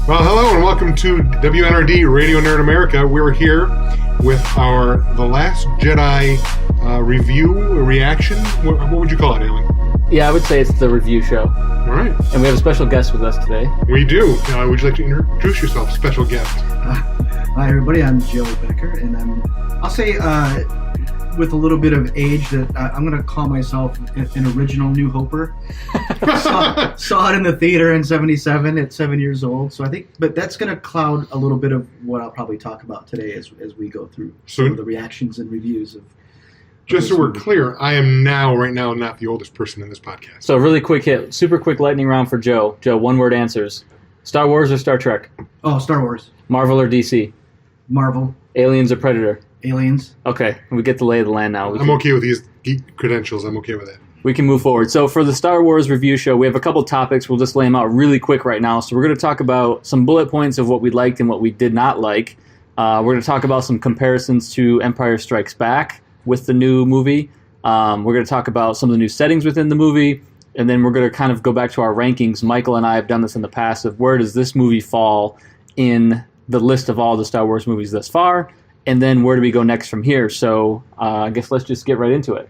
Well, hello and welcome to WNRD Radio Nerd America. We're here with our The Last Jedi review, reaction. What would you call it, Alan? Yeah, I would say it's the review show. All right. And we have a special guest with us today. We do. Would you like to introduce yourself, special guest? Hi, everybody. I'm Joe Becker, and I'll say with a little bit of age that I'm going to call myself an original New Hoper. saw it in the theater in '77 at 7 years old. So I think, but that's going to cloud a little bit of what I'll probably talk about today as we go through some of the reactions and reviews of. Just so we're clear, I am right now, not the oldest person in this podcast. So really quick hit, super quick lightning round for Joe. Joe, one-word answers. Star Wars or Star Trek? Oh, Star Wars. Marvel or DC? Marvel. Aliens or Predator? Aliens. Okay, we get the lay of the land now. I'm okay with these geek credentials. I'm okay with that. We can move forward. So for the Star Wars review show, we have a couple topics. We'll just lay them out really quick right now. So we're going to talk about some bullet points of what we liked and what we did not like. We're going to talk about some comparisons to Empire Strikes Back with the new movie. We're going to talk about some of the new settings within the movie. And then we're going to kind of go back to our rankings. Michael and I have done this in the past of where does this movie fall in the list of all the Star Wars movies thus far. And then where do we go next from here? So I guess let's just get right into it.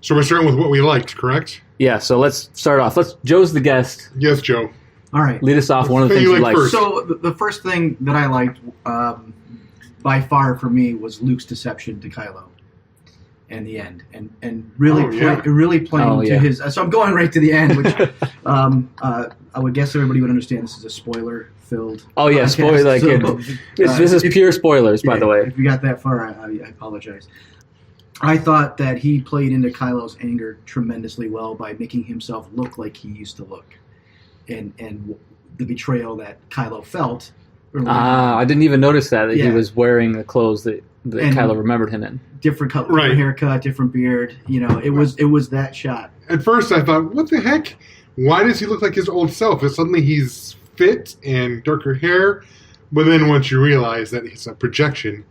So we're starting with what we liked, correct? Yeah, so let's start off. Joe's the guest. Yes, Joe. All right. Lead us off. One of the things you liked. So the first thing that I liked by far for me was Luke's deception to Kylo in the end. And really playing to his... So I'm going right to the end, which I would guess everybody would understand this is a spoiler-filled podcast. Spoiler. This is pure spoilers, by the way. If you got that far, I apologize. I thought that he played into Kylo's anger tremendously well by making himself look like he used to look. And the betrayal that Kylo felt. I didn't even notice that he was wearing the clothes that Kylo remembered him in. Different color, different haircut, different beard. It was that shot. At first I thought, what the heck? Why does he look like his old self? And suddenly he's fit and darker hair. But then once you realize that it's a projection,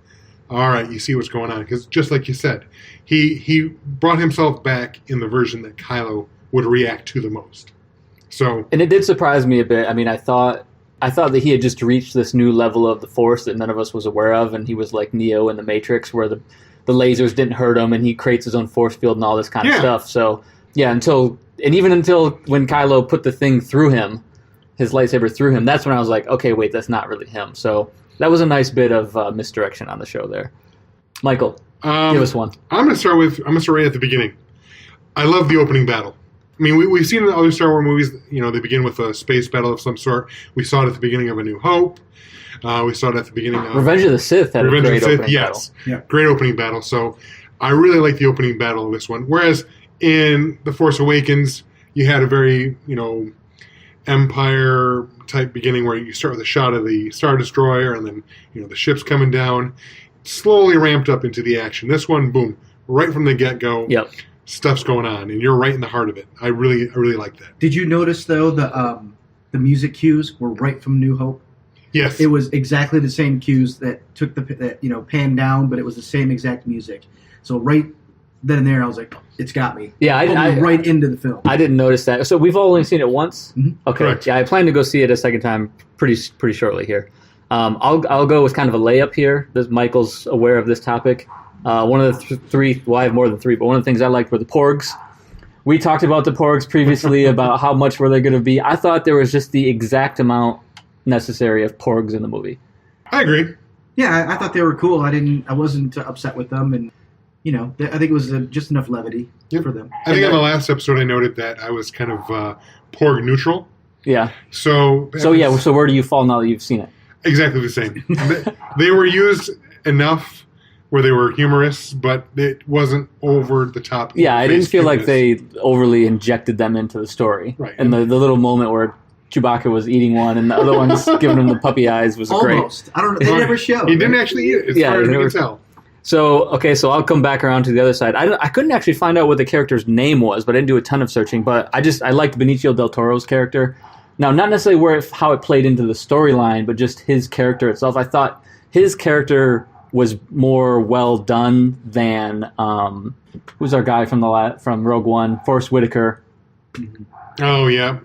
all right, you see what's going on. Because just like you said, he brought himself back in the version that Kylo would react to the most. And it did surprise me a bit. I mean, I thought that he had just reached this new level of the Force that none of us was aware of, and he was like Neo in the Matrix, where the lasers didn't hurt him, and he creates his own force field and all this kind of stuff. So yeah, until when Kylo put the thing through him, his lightsaber through him, that's when I was like, okay, wait, that's not really him. So that was a nice bit of misdirection on the show there. Michael, give us one. I'm going to start right at the beginning. I love the opening battle. I mean, we've seen in the other Star Wars movies, they begin with a space battle of some sort. We saw it at the beginning of A New Hope. We saw it at the beginning of... Revenge of the Sith had a great opening battle. Yeah, great opening battle. So I really like the opening battle of this one. Whereas in The Force Awakens, you had a very, Empire-type beginning where you start with a shot of the Star Destroyer and then, the ship's coming down. Slowly ramped up into the action. This one, boom, right from the get-go. Yep. Stuff's going on, and you're right in the heart of it. I really like that. Did you notice though the music cues were right from New Hope? Yes, it was exactly the same cues that took pan down, but it was the same exact music. So right then and there, I was like, oh, it's got me. Yeah, I right into the film. I didn't notice that. So we've only seen it once. Mm-hmm. Okay, correct. Yeah, I plan to go see it a second time pretty shortly here. I'll go with kind of a layup here. Michael's aware of this topic. One of the three, well, I have more than three, but one of the things I liked were the Porgs. We talked about the Porgs previously about how much were they going to be. I thought there was just the exact amount necessary of Porgs in the movie. I agree. Yeah, I thought they were cool. I wasn't upset with them, and I think it was just enough levity for them. I think in the last episode I noted that I was kind of Porg neutral. Yeah. So where do you fall now that you've seen it? Exactly the same. They were used enough where they were humorous, but it wasn't over the top. Yeah, I didn't feel like they overly injected them into the story. Right. And the little moment where Chewbacca was eating one and the other one's giving him the puppy eyes was great. Almost. I don't know. They never showed. He didn't actually eat it, as far as I can tell. So I'll come back around to the other side. I couldn't actually find out what the character's name was, but I didn't do a ton of searching. But I liked Benicio del Toro's character. Now, not necessarily how it played into the storyline, but just his character itself. I thought his character was more well done than who's our guy from Rogue One, Forrest Whitaker. Oh yeah.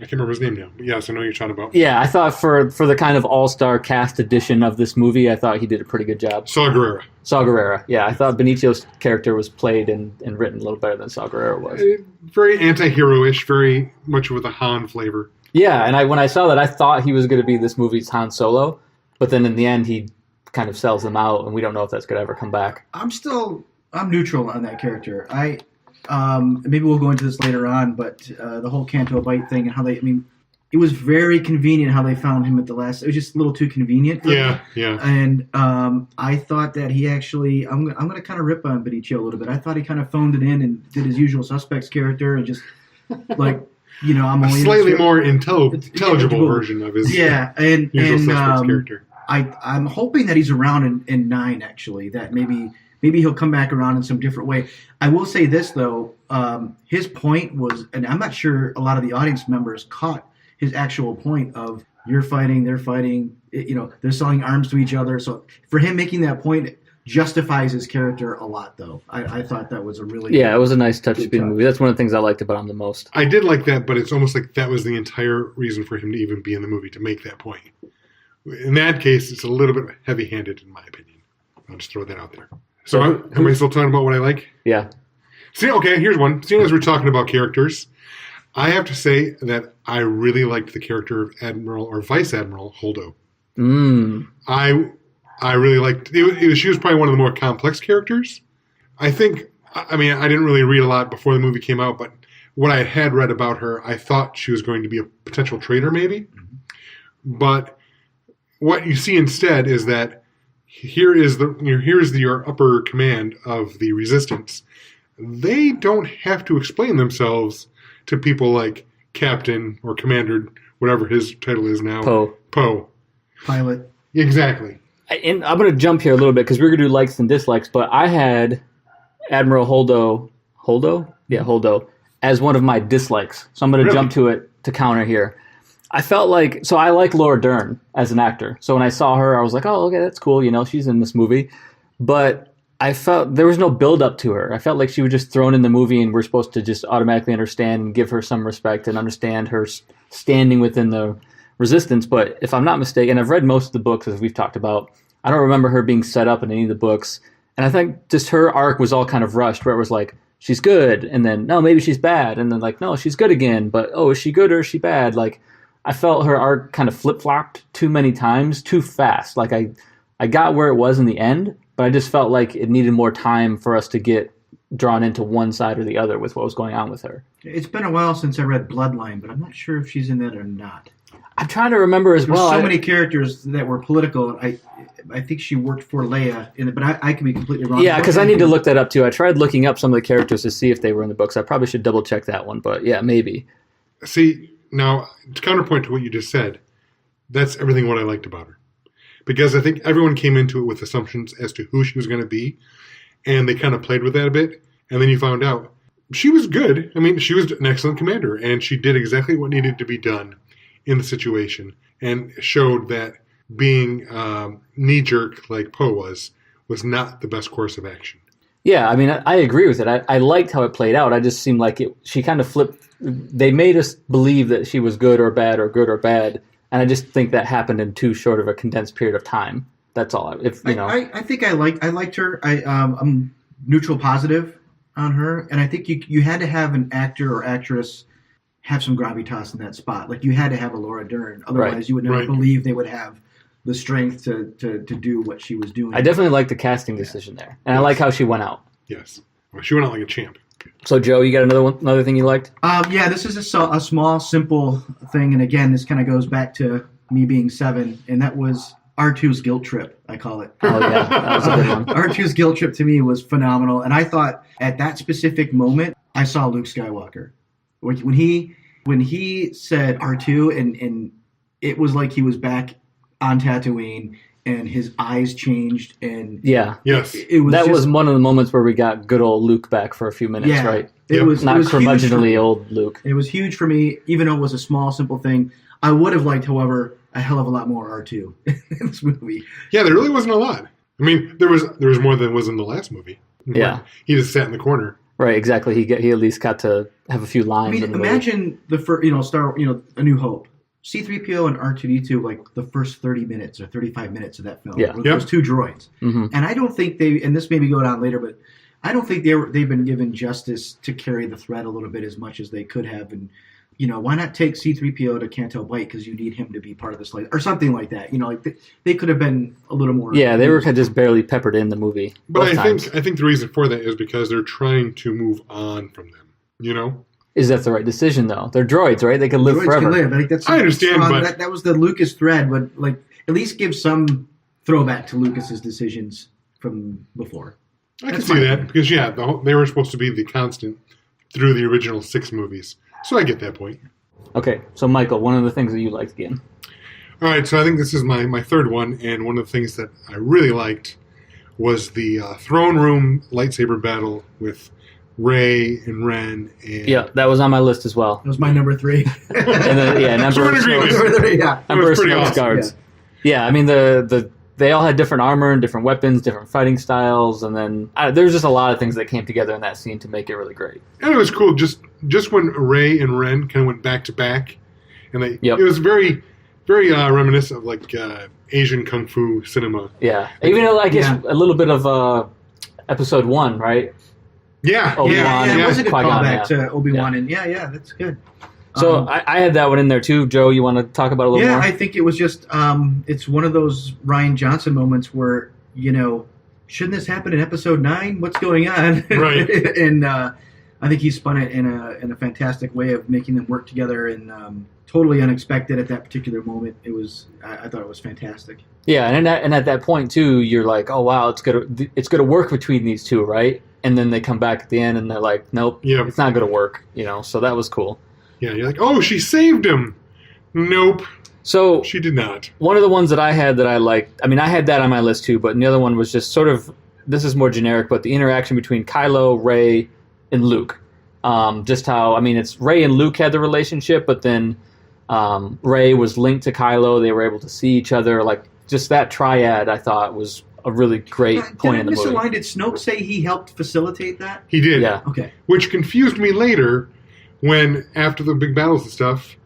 I can't remember his name now. But yes, I know you're talking about. Yeah, I thought for the kind of all-star cast edition of this movie, I thought he did a pretty good job. Saw Gerrera. Saw Gerrera. Yeah, I thought Benicio's character was played and written a little better than Saw Gerrera was. Very anti-hero-ish, very much with a Han flavor. Yeah, and when I saw that, I thought he was going to be this movie's Han Solo, but then in the end, he kind of sells him out, and we don't know if that's going to ever come back. I'm neutral on that character. Maybe we'll go into this later on, but the whole Canto Bight thing and how it was very convenient how they found him at the last. It was just a little too convenient. Yeah. And I thought that he actually, I'm going to kind of rip on Benicio a little bit. I thought he kind of phoned it in and did his usual suspects character and just I'm a only slightly more intelligible version of his usual suspects character. I'm hoping that he's around in 9 actually. That maybe he'll come back around in some different way. I will say this though, his point was, and I'm not sure a lot of the audience members caught his actual point of you're fighting, they're fighting, they're selling arms to each other. So for him making that point justifies his character a lot though. I thought that was a really it was a nice touch to be in the movie. That's one of the things I liked about him the most. I did like that, but it's almost like that was the entire reason for him to even be in the movie, to make that point. In that case, it's a little bit heavy-handed in my opinion. I'll just throw that out there. So am I still talking about what I like? Yeah. See, okay, here's one. Seeing as we're talking about characters, I have to say that I really liked the character of Admiral or Vice Admiral Holdo. I really liked it. She was probably one of the more complex characters. I didn't really read a lot before the movie came out, but what I had read about her, I thought she was going to be a potential traitor maybe. Mm-hmm. But what you see instead is that here's your upper command of the Resistance. They don't have to explain themselves to people like Captain or Commander, whatever his title is now. Poe. Pilot. Exactly. And I'm going to jump here a little bit because we're going to do likes and dislikes, but I had Admiral Holdo, as one of my dislikes. So I'm going to jump to it to counter here. I felt like, I like Laura Dern as an actor. So when I saw her, I was like, oh, okay, that's cool. She's in this movie. But I felt there was no build up to her. I felt like she was just thrown in the movie and we're supposed to just automatically understand and give her some respect and understand her standing within the Resistance. But if I'm not mistaken, I've read most of the books as we've talked about. I don't remember her being set up in any of the books. And I think just her arc was all kind of rushed where it was like, she's good. And then, no, maybe she's bad. And then like, no, she's good again. But, oh, is she good or is she bad? Like, I felt her arc kind of flip-flopped too many times, too fast. Like I got where it was in the end, but I just felt like it needed more time for us to get drawn into one side or the other with what was going on with her. It's been a while since I read Bloodline, but I'm not sure if she's in that or not. I'm trying to remember as well. There's so many characters that were political. I think she worked for Leia, but I could be completely wrong. Yeah, because I need to look that up too. I tried looking up some of the characters to see if they were in the books. I probably should double check that one, but yeah, maybe. See, now, to counterpoint to what you just said, that's everything what I liked about her. Because I think everyone came into it with assumptions as to who she was going to be, and they kind of played with that a bit, and then you found out she was good. I mean, she was an excellent commander, and she did exactly what needed to be done in the situation, and showed that being knee-jerk like Poe was not the best course of action. Yeah, I mean, I agree with it. I liked how it played out. I just seemed like she kind of flipped. They made us believe that she was good or bad or good or bad, and I just think that happened in too short of a condensed period of time. That's all. I think I liked her. I'm neutral positive on her, and I think you had to have an actor or actress have some gravitas in that spot. Like you had to have a Laura Dern, otherwise you would never believe they would have the strength to do what she was doing. I definitely like the casting decision there, and I like how she went out. Yes, well, she went out like a champ. So, Joe, you got another thing you liked? Yeah, this is a small, simple thing, and again, this kind of goes back to me being 7, and that was R2's guilt trip, I call it. Oh, yeah, that was a good one. R2's guilt trip to me was phenomenal, and I thought at that specific moment, I saw Luke Skywalker. When he said R2, and it was like he was back on Tatooine, and his eyes changed, and yes, it was one of the moments where we got good old Luke back for a few minutes, right? It was not curmudgeonly old Luke. It was huge for me, even though it was a small, simple thing. I would have liked, however, a hell of a lot more R2 in this movie. Yeah, there really wasn't a lot. I mean, there was more than was in the last movie. Yeah, he just sat in the corner. Right, exactly. He at least got to have a few I lines. mean, in the movie. imagine the first, A New Hope. C-3PO and R2-D2, like the first 30 minutes or 35 minutes of that film, Yeah. with those two droids. Mhm. And I don't think and this maybe go down later, but I don't think they've been given justice to carry the thread a little bit as much as they could have. And, why not take C-3PO to Canto Bight because you need him to be part of this, or something like that. They could have been a little more. Yeah, they were just barely peppered in the movie. But I times. think the reason for that is because they're trying to move on from them. Is that the right decision though? They're droids, right? They can live Droids forever. can live. I think that's I understand, strong. but that was the Lucas thread, but at least give some throwback to Lucas's decisions from before. I can That's see fine. that because they were supposed to be the constant through the original 6 movies. So I get that point. Okay, so Michael, one of the things that you liked again. All right, so I think this is my third one, and one of the things that I really liked was the throne room lightsaber battle with Rey and Ren. And Yeah, that was on my list as well. That was my number 3. And then, So we're in agreement. Yeah. Emperor was pretty Snoke's awesome. guards. Yeah, I mean they all had different armor and different weapons, different fighting styles, and then there was just a lot of things that came together in that scene to make it really great. And it was cool just when Rey and Ren kind of went back to back, and Yep. it was very, very reminiscent of like Asian kung fu cinema. Yeah, even though I guess a little bit of episode 1, right? Yeah, Obi-Wan Yeah, and it was a good Qui-Gon, callback yeah. to Obi-Wan, and that's good. So I had that one in there too. Joe, you want to talk about it a little more? I think it was just it's one of those Rian Johnson moments where shouldn't this happen in episode 9? What's going on? Right. And I think he spun it in a fantastic way of making them work together, and totally unexpected at that particular moment. It was I thought it was fantastic. Yeah, and at that point too, you're like, oh wow, it's gonna work between these two, right? And then they come back at the end and they're like, nope, it's not gonna work, So that was cool. Yeah, you're like, oh, she saved him. Nope, So she did not. one of the ones that I had that I liked, I mean, I had that on my list too, but the other one was just sort of, this is more generic, but the interaction between Kylo, Rey, and Luke. Just how, I mean, it's Rey and Luke had the relationship, but then Rey was linked to Kylo. They were able to see each other. Like, just that triad, I thought, was a really great point in the movie. Did Snoke say he helped facilitate that? He did. Yeah. Okay. Which confused me later when, after the big battles and stuff,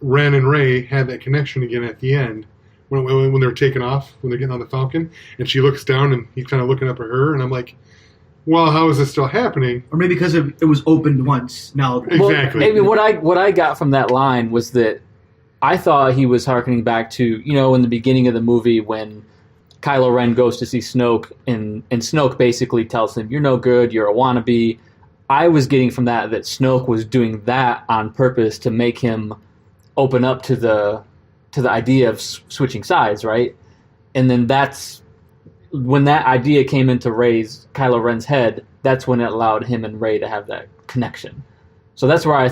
Ren and Rey had that connection again at the end when they were taking off, when they're getting on the Falcon, and she looks down and he's kind of looking up at her, and I'm like, well, how is this still happening? Or maybe because it was opened once. Now, Exactly. Well, maybe what I got from that line was that I thought he was hearkening back to, in the beginning of the movie when Kylo Ren goes to see Snoke, and Snoke basically tells him, you're no good, you're a wannabe. I was getting from that Snoke was doing that on purpose to make him open up to the idea of switching sides, right? And then that's when that idea came into Kylo Ren's head. That's when it allowed him and Rey to have that connection. So that's where I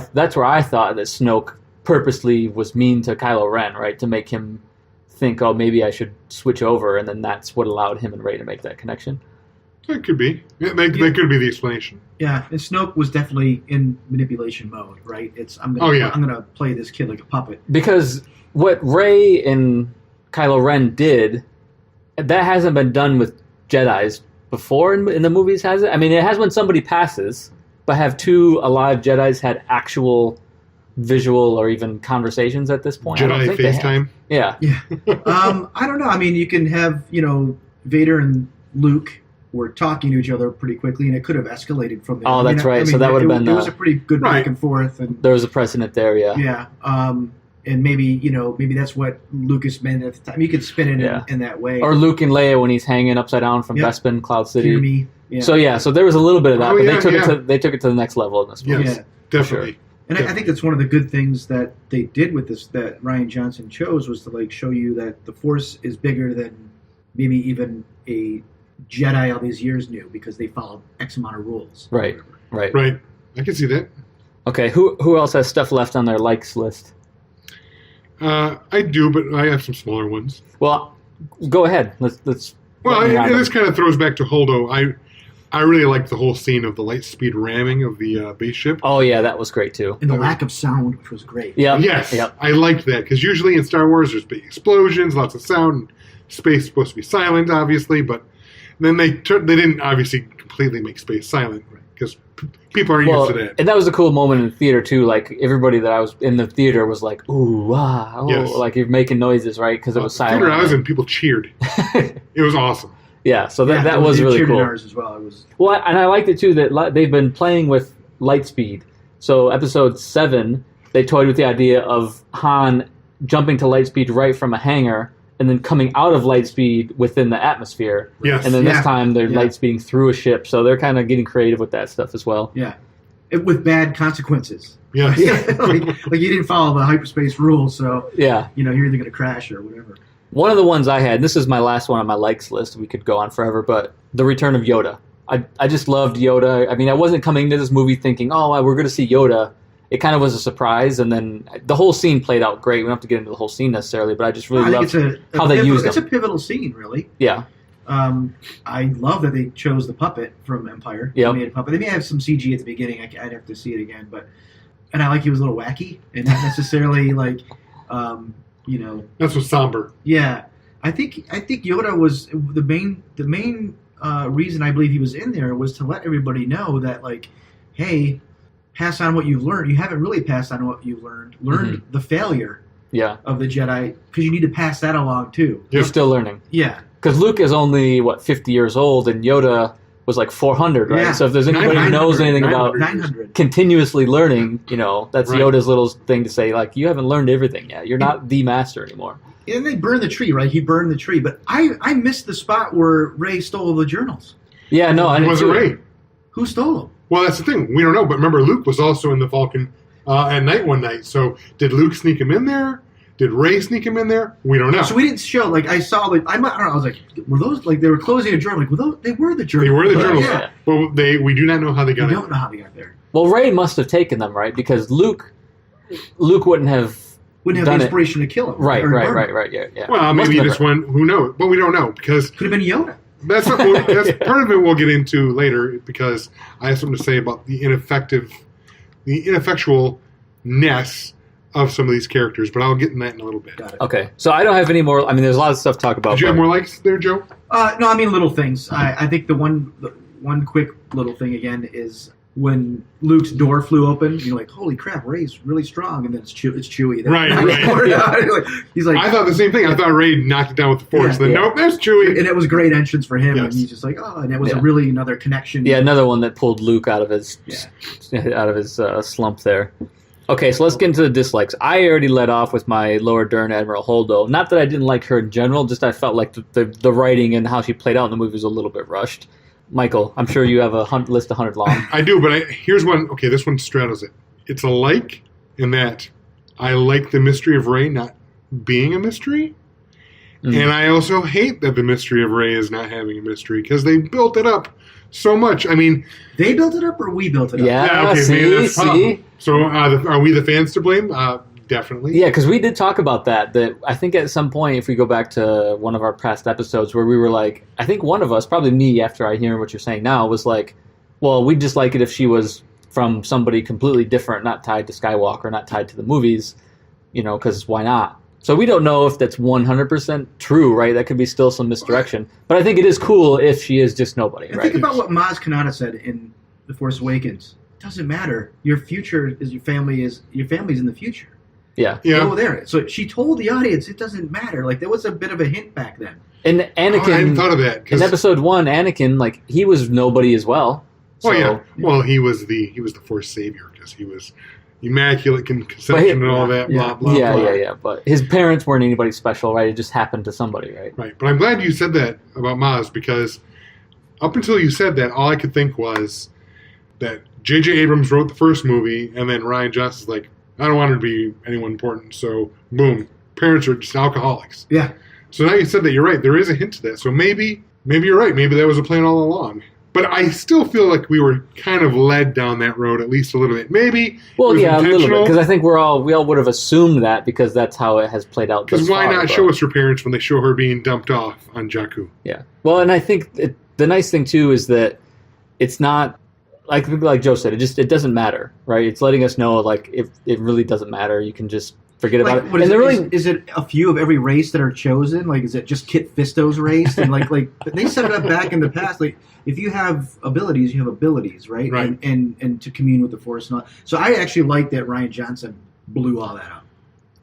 thought that Snoke purposely was mean to Kylo Ren, right, to make him think, oh, maybe I should switch over, and then that's what allowed him and Rey to make that connection. That could be. That could be the explanation. Yeah, and Snoke was definitely in manipulation mode, right? I'm gonna play this kid like a puppet. Because what Rey and Kylo Ren did, that hasn't been done with Jedis before in the movies, has it? I mean, it has when somebody passes, but have two alive Jedis had actual visual or even conversations at this point? Jedi FaceTime? Yeah. Yeah. I don't know. I mean, you can have, Vader and Luke were talking to each other pretty quickly, and it could have escalated from there. Oh, that's right. So that would have been... It was a pretty good back and forth. And there was a precedent there, yeah. Yeah. And maybe that's what Lucas meant at the time. You could spin it in that way. Or Luke and Leia when he's hanging upside down from Bespin, Cloud City. Hear me. Yeah. So there was a little bit of that, but they took it to the next level in this movie. Yes, definitely. Sure. And I think that's one of the good things that they did with this, that Rian Johnson chose, was to show you that the Force is bigger than maybe even a Jedi all these years knew, because they followed X amount of rules. Right. I can see that. Okay, who else has stuff left on their likes list? I do, but I have some smaller ones. Well, go ahead. Let's. Well, this kind of throws back to Holdo. I really liked the whole scene of the light speed ramming of the base ship. Oh yeah, that was great too. And the lack of sound, which was great. Yeah. Yes. Yep. I liked that, because usually in Star Wars there's big explosions, lots of sound. And space is supposed to be silent, obviously, but then they didn't obviously completely make space silent, because people are used to that. And that was a cool moment in the theater too. Like everybody that I was in the theater was like, "Ooh, wow!" Oh, Yes. like you're making noises, right? Because it was silent. The theater I was in, people cheered. It was awesome. Yeah, so that was really cool. Ours as well. It was And I liked it too that they've been playing with light speed. So episode 7, they toyed with the idea of Han jumping to light speed right from a hangar and then coming out of light speed within the atmosphere. Yes. And then this time they're light speeding through a ship. So they're kind of getting creative with that stuff as well. Yeah. With bad consequences. Yes. like you didn't follow the hyperspace rules, so Yeah. you're either going to crash or whatever. One of the ones I had, and this is my last one on my likes list, we could go on forever, but the return of Yoda. I just loved Yoda. I mean, I wasn't coming to this movie thinking, oh, we're going to see Yoda. It kind of was a surprise, and then the whole scene played out great. We don't have to get into the whole scene necessarily, but I just really loved how they used it. It's a pivotal scene, really. Yeah. I love that they chose the puppet from Empire. Yep. They made a puppet. They may have some CG at the beginning. I'd have to see it again, and I like he was a little wacky and not necessarily like, That's what's somber. Yeah, I think Yoda was the main reason I believe he was in there was to let everybody know that, like, hey, pass on what you've learned. You haven't really passed on what you've learned. Learned the failure of the Jedi, because you need to pass that along too. You're still learning. Yeah. Because Luke is only, 50 years old, and Yoda was like 400, right? Yeah. So if there's anybody who knows anything about 900. continuously learning, that's Right. Yoda's little thing to say, like, you haven't learned everything yet. You're not the master anymore. And they burned the tree, right? He burned the tree. But I missed the spot where Rey stole the journals. Yeah, no, I It didn't wasn't Rey. Who stole them? Well, that's the thing. We don't know. But remember, Luke was also in the Falcon at night one night. So did Luke sneak him in there? Did Rey sneak him in there? We don't know. So we didn't show, like, I saw, like, I don't know, I was like, were those, like, they were closing a journal, like, they were the journals. They were the journals. Yeah. But we do not know how they got We in. don't know how they got there. Well, Rey must have taken them, right? Because Luke wouldn't have Wouldn't have done the inspiration to kill him. Right, or burn him. right, yeah. Well, Must maybe have this been. one. Who knows? But we don't know because Could have been Yoda. that's part of it. We'll get into later because I have something to say about the ineffectualness of some of these characters. But I'll get in that in a little bit. Got it. Okay, so I don't have any more. I mean, there's a lot of stuff to talk about. Did you have but- more likes there, Joe? No, I mean little things. I think the one quick little thing again is when Luke's door flew open. You're like, holy crap, Rey's really strong, and then it's Chewie. Right. He's like, I thought the same thing. I thought Rey knocked it down with the Force. Yeah. Then nope, there's Chewie. and it was a great entrance for him, and Yes. he's just like, oh, and it was Yeah. really another connection. Yeah, another one that pulled Luke out of his slump there. Okay, so let's get into the dislikes. I already led off with my Laura Dern, Admiral Holdo. Not that I didn't like her in general, just I felt like the writing and how she played out in the movie was a little bit rushed. Michael, I'm sure you have a list 100 long. I do, but here's one. Okay, this one straddles it. It's a like in that I like the mystery of Rey not being a mystery. And I also hate that the mystery of Rey is not having a mystery because they built it up so much. I mean, They built it up or we built it up? Yeah, okay, maybe that's the problem. see? So are we the fans to blame? Definitely. Yeah, because we did talk about that I think at some point, if we go back to one of our past episodes where we were like, I think one of us, probably me after I hear what you're saying now, was like, well, we'd just like it if she was from somebody completely different, not tied to Skywalker, not tied to the movies, because why not? So we don't know if that's 100% true, right? That could be still some misdirection. But I think it is cool if she is just nobody, And right? think about what Maz Kanata said in The Force Awakens. It doesn't matter. Your future is your family's in the future. Yeah. Go there. So she told the audience it doesn't matter. Like, there was a bit of a hint back then. And Anakin, I hadn't thought of that. in episode 1, Anakin, like, he was nobody as well. So, yeah. Well, he was the Force savior because he was immaculate conception and all that. Blah blah. yeah, blah. yeah. But his parents weren't anybody special, right? It just happened to somebody, right? Right. But I'm glad you said that about Maz because up until you said that, all I could think was that J.J. Abrams wrote the first movie, and then Rian Johnson's like, I don't want her to be anyone important, so boom, parents are just alcoholics. Yeah. So now you said that, you're right. There is a hint to that. So maybe you're right. Maybe that was a plan all along. But I still feel like we were kind of led down that road at least a little bit. Maybe Well, it was yeah, a little bit, intentional. because I think we all would have assumed that because that's how it has played out. Because thus why far, not but- show us her parents when they show her being dumped off on Jakku? Yeah. Well, and I think the nice thing too is that it's not like Joe said. It doesn't matter, right? It's letting us know like if it really doesn't matter, you can just forget Like, about it. what And is, they're it really is it a few of every race that are chosen? Like, is it just Kit Fisto's race? And like they set it up back in the past. Like, if you have abilities, you have abilities, right? Right. And to commune with the Force and all. So I actually like that Rian Johnson blew all that up.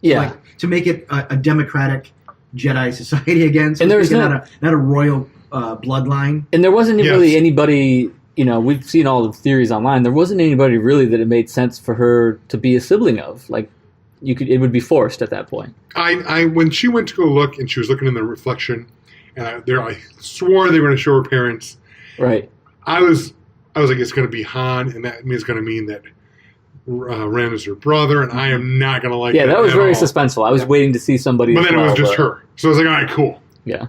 yeah. Like, to make it a democratic Jedi society again. So And there's not a royal bloodline. And there wasn't Yes. really anybody, we've seen all the theories online. There wasn't anybody really that it made sense for her to be a sibling of. Like, it would be forced at that point. I when she went to go look and she was looking in the reflection, and I swore they were going to show her parents. Right. I was like, it's going to be Han, and that is going to mean that Ren is her brother, and I am not going to like. Yeah, that was at very all. suspenseful. I was waiting to see somebody. But as then it well, was just but- her, so I was like, all right, cool. Yeah.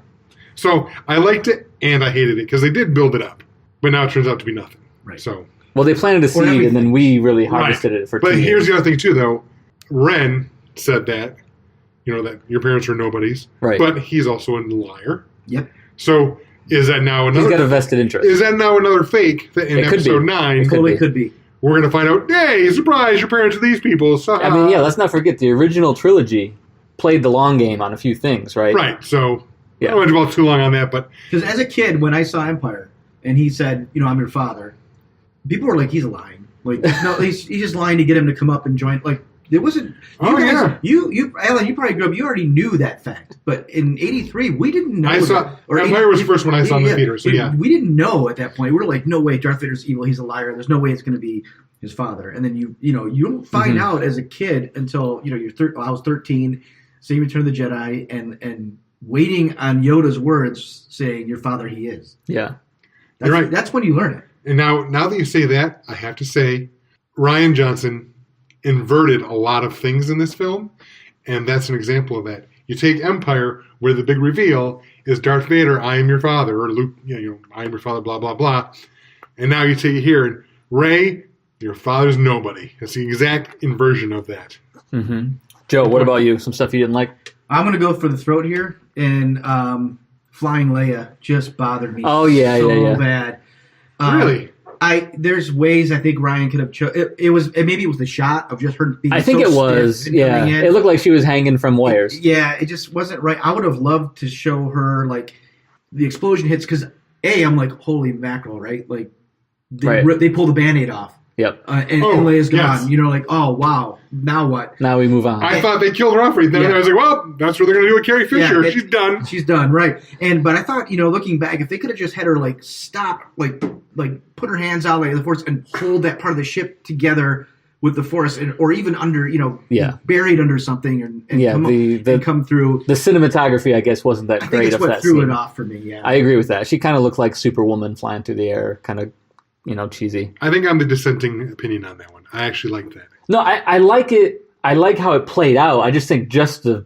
So I liked it and I hated it because they did build it up, but now it turns out to be nothing. Right. So, Well, they planted a seed, everything. and then we really harvested it for. but 2 here's years. the other thing too, though. Ren said that, that your parents are nobodies, Right. but he's also a liar. Yep. So is that now He's another? got a vested interest. Is that now another fake that in It could be. episode 9? It could Totally be. could be. We're going to find out, hey, surprise, your parents are these people. So, I mean, yeah. Let's not forget the original trilogy played the long game on a few things, right? Right, so Yeah. I don't want to dwell too long on that, but Because as a kid, when I saw Empire, and he said, I'm your father, people were like, he's lying. Like, no, he's just lying to get him to come up and join. Like, there wasn't. You, Alan, you probably grew up. You already knew that fact, but in '83, we didn't know. I saw that. Or Empire was the first one I saw in the theater, so yeah. we didn't know at that point. We were like, no way, Darth Vader's evil. He's a liar. There's no way it's going to be his father. And then you don't find out as a kid until you're I was 13, seeing Return of the Jedi, and waiting on Yoda's words saying, "Your father, he is." Yeah. That's, You're right. That's when you learn it. And now that you say that, I have to say, Rian Johnson inverted a lot of things in this film, and that's an example of that. You take Empire, where the big reveal is Darth Vader, I am your father, or Luke, I am your father, blah, blah, blah. And now you take it here, and Rey, your father's nobody. It's the exact inversion of that. Mm-hmm. Joe, what about you? Some stuff you didn't like? I'm going to go for the throat here, and Flying Leia just bothered me Oh, yeah, so yeah. bad. Really? There's ways I think Ryan could have chosen. Maybe it was the shot of just her being I think so it was. stiff and Yeah. coming in. It looked like she was hanging from wires. Yeah, it just wasn't right. I would have loved to show her, like, the explosion hits, because, I'm like, holy mackerel, right? Like, they pull the Band-Aid off. Yep. And Leia's gone. yes. Like, oh, wow, now what? Now we move on. I thought they killed her off right then. Yeah. And I was like, well, that's what they're going to do with Carrie Fisher. Yeah, She's done. She's done, right? But I thought, looking back, if they could have just had her like stop, like put her hands out like the Force and hold that part of the ship together with the Force, or even under, buried under something, and come through. The cinematography, I guess, wasn't that I think great. it's of what that threw scene. it off for me. Yeah, I agree with that. She kind of looked like Superwoman flying through the air, kind of, cheesy. I think I'm the dissenting opinion on that one. I actually like that. No, I like it. I like how it played out. I just think just the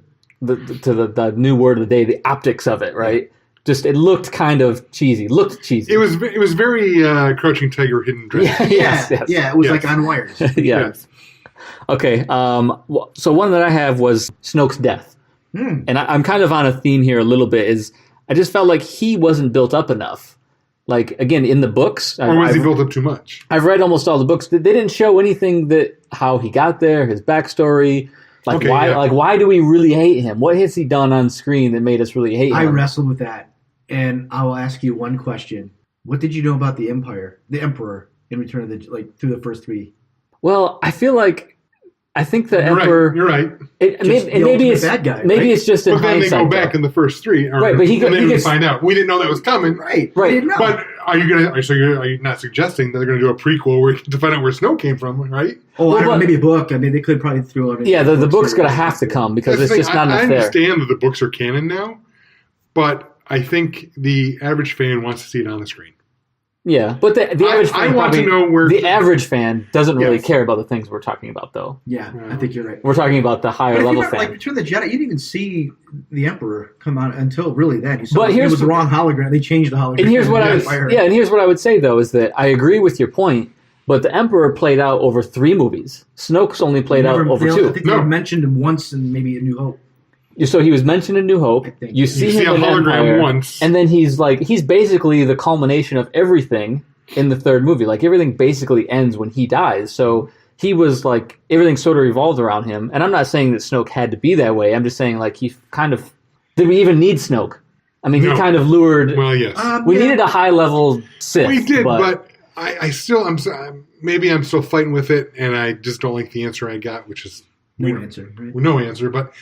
new word of the day, the optics of it, right? Just it looked kind of cheesy. Looked cheesy. It was very Crouching Tiger, Hidden Dragon. Yes. Yeah, it was Yes. like on wires. Yes. Okay. So one that I have was Snoke's death, and I'm kind of on a theme here a little bit. Is I just felt like he wasn't built up enough. Like, again, in the books, Or was he built up too much? I've read almost all the books. They didn't show anything that how he got there, his backstory. Like, Okay, why? yeah. Like, why do we really hate him? What has he done on screen that made us really hate I him? wrestled with that, and I will ask you one question: what did you know about the Emperor, in Return of the through the first three? Well, I think the You're Emperor. right. You're right. Maybe it's bad guy. maybe right? it's just in But then they hindsight. go back though. in the first three, Right, but he and then we gets- find out. We didn't know that was coming. Right. Right. We didn't know. But are you not suggesting that they're going to do a prequel where to find out where Snoke came from, right? Oh, I don't know, but- maybe a book. I mean, they could probably throw it. Yeah, the book's going to have to come because That's it's the just thing. not I enough there. understand that the books are canon now, but I think the average fan wants to see it on the screen. Yeah, but the average I fan want to probably- know where the average fan doesn't really Yes. care about the things we're talking about, though. Yeah, I think you're right. We're talking about the higher But if you level remember, fan. like Return of the Jedi, you didn't even see the Emperor come out until really then. You saw But it here's was the what- wrong hologram. They changed the hologram. And here's what Yes. and here's what I would say though is that I agree with your point, but the Emperor played out over 3 movies. Snoke's only played out over I 2. think they mentioned him once in maybe A New Hope. So he was mentioned in New Hope. I think. You see him a in hologram Empire, once. and then he's basically the culmination of everything in the 3rd movie. Like everything basically ends when he dies. So he was like everything sort of revolved around him. And I'm not saying that Snoke had to be that way. I'm just saying like he kind of did we even need Snoke? I mean, he kind of lured. Well, yes, we needed a high level Sith. We did, but I still maybe I'm still fighting with it, and I just don't like the answer I got, which is no answer. Right? No answer, but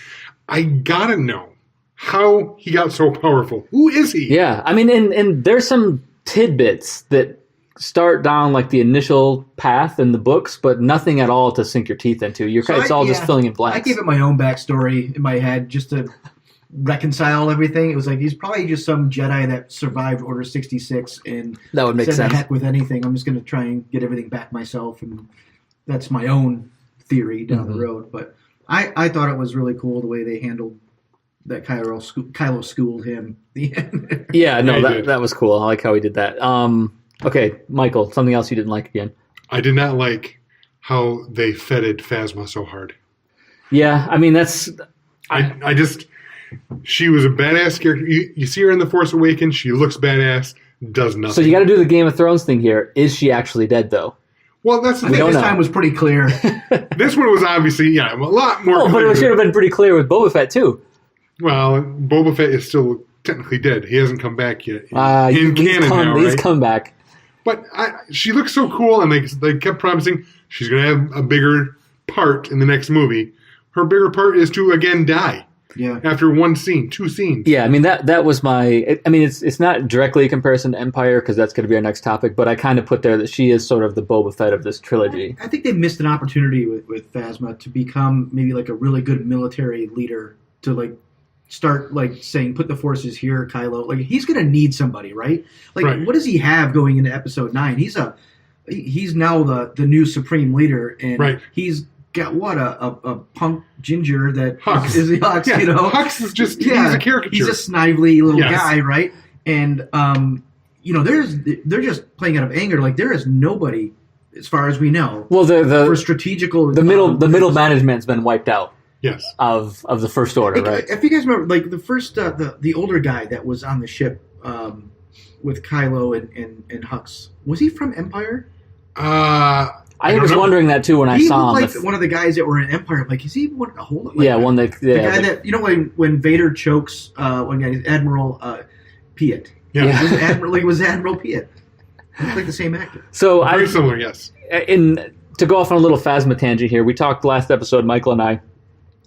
I gotta know how he got so powerful. Who is he? Yeah, I mean, and there's some tidbits that start down like the initial path in the books, but nothing at all to sink your teeth into. It's all just filling in blanks. I gave it my own backstory in my head just to reconcile everything. It was like he's probably just some Jedi that survived Order 66 and that would make said sense. The heck with anything. I'm just going to try and get everything back myself, and that's my own theory down the road. But I thought it was really cool the way they handled that Kylo schooled him. Yeah, no, that was cool. I like how he did that. Okay, Michael, something else you didn't like again? I did not like how they feted Phasma so hard. Yeah, I mean, that's... I just... She was a badass character. You see her in The Force Awakens, she looks badass, does nothing. So you got to do the Game of Thrones thing here. Is she actually dead, though? Well, that's the thing. This know. time was pretty clear. This one was obviously, a lot more clear. But it should have been pretty clear with Boba Fett, too. Well, Boba Fett is still technically dead. He hasn't come back yet. He's come back. But she looks so cool, and they kept promising she's going to have a bigger part in the next movie. Her bigger part is to, again, die. Yeah. After one scene, 2 scenes. Yeah, I mean, that was my... I mean, it's not directly a comparison to Empire, because that's going to be our next topic, but I kind of put there that she is sort of the Boba Fett of this trilogy. I think they missed an opportunity with Phasma to become maybe like a really good military leader to like start like saying, put the forces here, Kylo. Like, he's going to need somebody, right? Like, right. What does he have going into Episode 9? He's now the new supreme leader, and he's got a punk ginger that Hux. is Hux, yeah, you know? Hux is just, he's a caricature. He's a snively little guy, right? And, they're just playing out of anger. Like, there is nobody, as far as we know, for strategical... The middle management's been wiped out. Yes. Of the First Order, right? If you guys remember, like, the first, the older guy that was on the ship with Kylo and Hux, was he from Empire? I was wondering that too when I saw him. He looked like one of the guys that were in Empire. Like, is he one? Like, the guy that when Vader chokes one guy, Admiral Piet. Yeah, it was Admiral Piet. Looked like the same actor. So very similar, yes. To go off on a little Phasma tangent here, we talked last episode, Michael and I,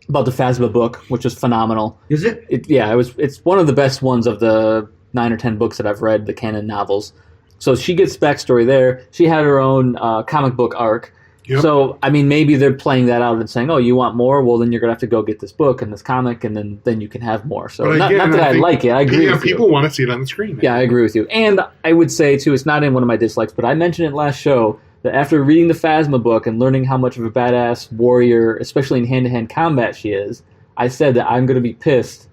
about the Phasma book, which was phenomenal. Is it? It's one of the best ones of the 9 or 10 books that I've read, the canon novels. So she gets backstory there. She had her own comic book arc. Yep. So, I mean, maybe they're playing that out and saying, oh, you want more? Well, then you're going to have to go get this book and this comic, and then you can have more. So, not that I like it. I agree with you. People want to see it on the screen. Yeah, I agree with you. And I would say, too, it's not in one of my dislikes, but I mentioned it last show, that after reading the Phasma book and learning how much of a badass warrior, especially in hand-to-hand combat she is, I said that I'm going to be pissed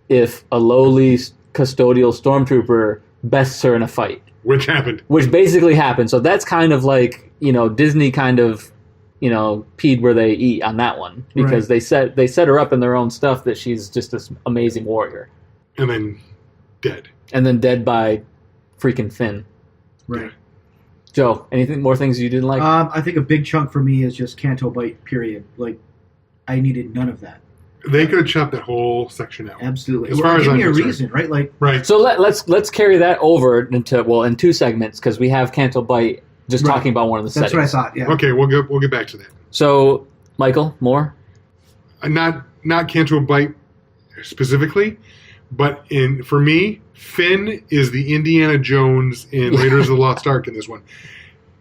if a lowly custodial stormtrooper bests her in a fight. Which happened. Which basically happened. So that's kind of like, Disney kind of, peed where they eat on that one. Because they set her up in their own stuff that she's just this amazing warrior. And then dead. And then dead by freaking Finn. Right. Joe, more things you didn't like? I think a big chunk for me is just Canto Bight, period. Like, I needed none of that. They could have chopped that whole section out. Absolutely. As far as give I'm me a concerned. reason, right? Like, right. So let's carry that over in 2 segments, because we have Canto Bight just talking about one of the settings. That's what I thought. Yeah. Okay, we'll get back to that. So, Michael, more? Not Canto Bight specifically, but for me, Finn is the Indiana Jones in Raiders of the Lost Ark in this one.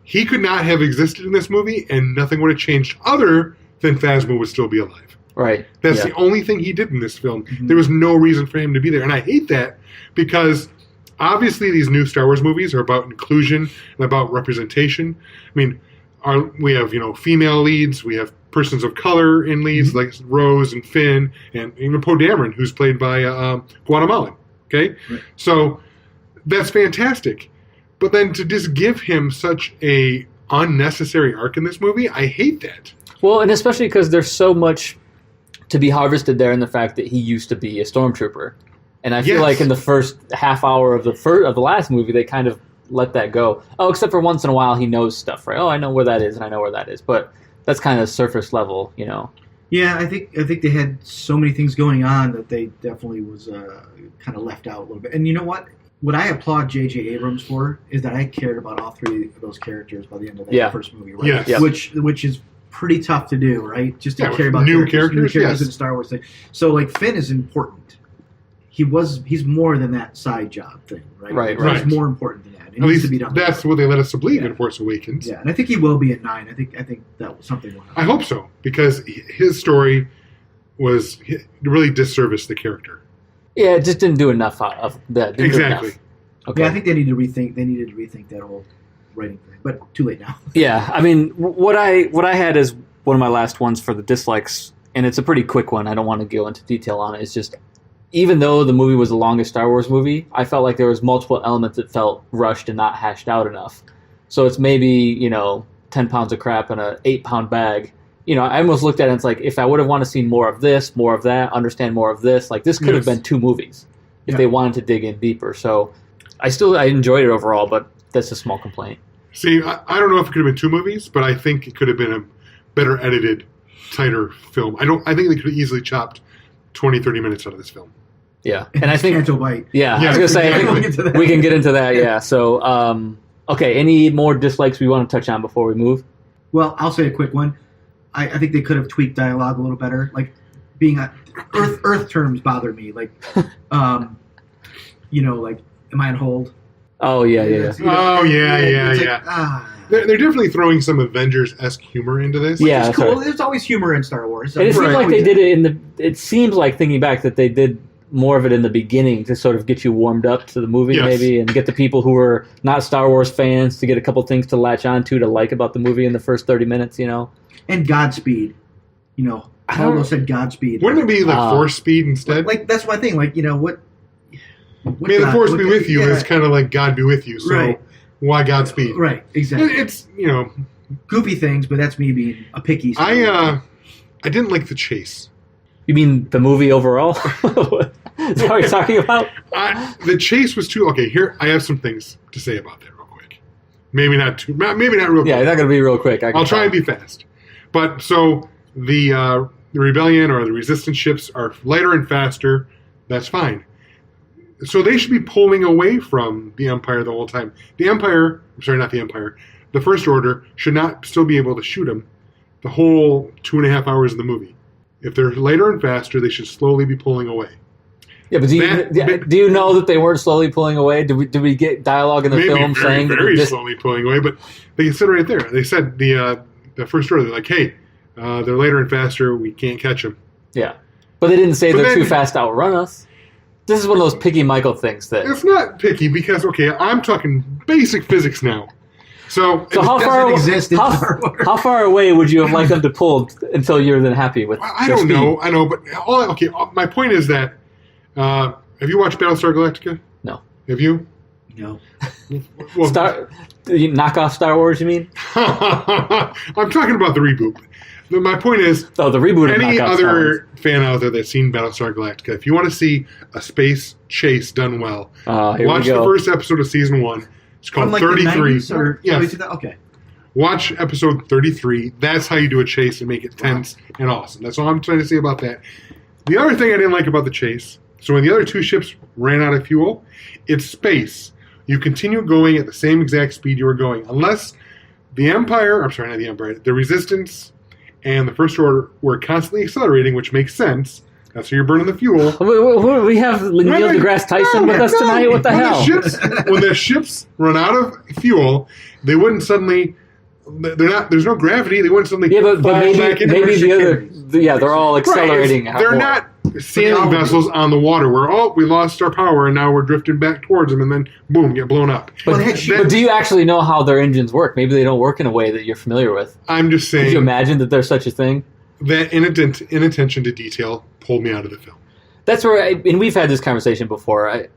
He could not have existed in this movie, and nothing would have changed other than Phasma would still be alive. Right. That's the only thing he did in this film. Mm-hmm. There was no reason for him to be there. And I hate that because obviously these new Star Wars movies are about inclusion and about representation. I mean, we have, female leads. We have persons of color in leads like Rose and Finn and even Poe Dameron, who's played by Guatemalan. Okay? Right. So that's fantastic. But then to just give him such a unnecessary arc in this movie, I hate that. Well, and especially because there's so much to be harvested there in the fact that he used to be a stormtrooper. And I feel like in the first half hour of the last movie, they kind of let that go. Oh, except for once in a while he knows stuff, right? Oh, I know where that is, and I know where that is. But that's kind of surface level, you know. Yeah, I think they had so many things going on that they definitely was kind of left out a little bit. And you know what? What I applaud J.J. Abrams for is that I cared about all three of those characters by the end of that first movie, right? Yes. Yeah. Which is pretty tough to do, right? Just to care about new characters yes. in the Star Wars thing. So like Finn is important. He's more than that side job thing, right? Right. He's more important than that. It At needs least to be done. that's what they let us believe in Force Awakens. Yeah, and I think he will be at 9. I think that was something. I hope so, because his story was really disserviced the character. Yeah, it just didn't do enough of that. Didn't do Exactly. enough. Okay. Yeah, I think they needed to rethink that whole writing thing, but too late now. Yeah, I mean, what I had as one of my last ones for the dislikes, and it's a pretty quick one. I don't want to go into detail on it. It's just, even though the movie was the longest Star Wars movie, I felt like there was multiple elements that felt rushed and not hashed out enough. So it's maybe 10 pounds of crap in an 8-pound bag. I almost looked at it and it's like, if I would have wanted to see more of this, more of that, understand more of this, like this could have been 2 movies if they wanted to dig in deeper. So I enjoyed it overall, but that's a small complaint. See, I don't know if it could have been 2 movies, but I think it could have been a better edited, tighter film. I think they could have easily chopped 20, 30 minutes out of this film. Yeah, and I think Canto Bight. Yeah, I was gonna say I think we can get into that. Yeah. So, okay, any more dislikes we want to touch on before we move? Well, I'll say a quick one. I think they could have tweaked dialogue a little better. Like being Earth terms bother me. Like, like, am I on hold? Oh yeah. They're definitely throwing some Avengers-esque humor into this. Yeah, it's cool. right. There's always humor in Star Wars. And it seems like they did it it seems like, thinking back, that they did more of it in the beginning to sort of get you warmed up to the movie, maybe, and get the people who are not Star Wars fans to get a couple things to latch on to like about the movie in the first 30 minutes, And Godspeed. Holdo said Godspeed. Wouldn't it be like Force Speed instead? Like, that's my thing. Like, what May the Force be with you is kind of like God be with you. So why Godspeed? Right, exactly. It's, goofy things, but that's me being a picky. I didn't like the chase. You mean the movie overall? Is that what you're talking about? The chase was too... Okay, here, I have some things to say about that real quick. Maybe not real quick. Yeah, it's not going to be real quick. I'll try and be fast. But, so, the Rebellion or the Resistance ships are lighter and faster. That's fine. So they should be pulling away from the Empire the whole time. The Empire... I'm sorry, not the Empire. The First Order should not still be able to shoot them the whole 2.5 hours of the movie. If they're lighter and faster, they should slowly be pulling away. Yeah, but do you know that they weren't slowly pulling away? Did we get dialogue in the film saying very that slowly pulling away? But they said right there. They said the First Order. They're like, hey, they're lighter and faster. We can't catch them. Yeah, but they didn't say they're too fast to outrun us. This is one of those picky Michael things that it's not picky because I'm talking basic physics now. So how far away would you have liked them to pull until you're then happy with? I don't know. I know, but my point is that have you watched Battlestar Galactica? No. Have you? No. Well, knockoff Star Wars, you mean? I'm talking about the reboot. My point is, the reboot. Any other fan out there that's seen Battlestar Galactica, if you want to see a space chase done well, watch the first episode of season 1. It's called 33. Okay. Watch episode 33. That's how you do a chase and make it tense and awesome. That's all I'm trying to say about that. The other thing I didn't like about the chase, so when the other 2 ships ran out of fuel, it's space. You continue going at the same exact speed you were going, unless the Resistance and the First Order were constantly accelerating, which makes sense. That's how you're burning the fuel. We have Neil deGrasse Tyson with us tonight? What the hell? When the ships run out of fuel, they wouldn't suddenly... There's no gravity. They wouldn't suddenly... Yeah, but maybe the other... Yeah, they're all accelerating. Right, they're not sailing vessels on the water where, we lost our power and now we're drifting back towards them and then, boom, get blown up. But do you actually know how their engines work? Maybe they don't work in a way that you're familiar with. I'm just saying... Could you imagine that there's such a thing? That inattention to detail pulled me out of the film. That's where, and we've had this conversation before.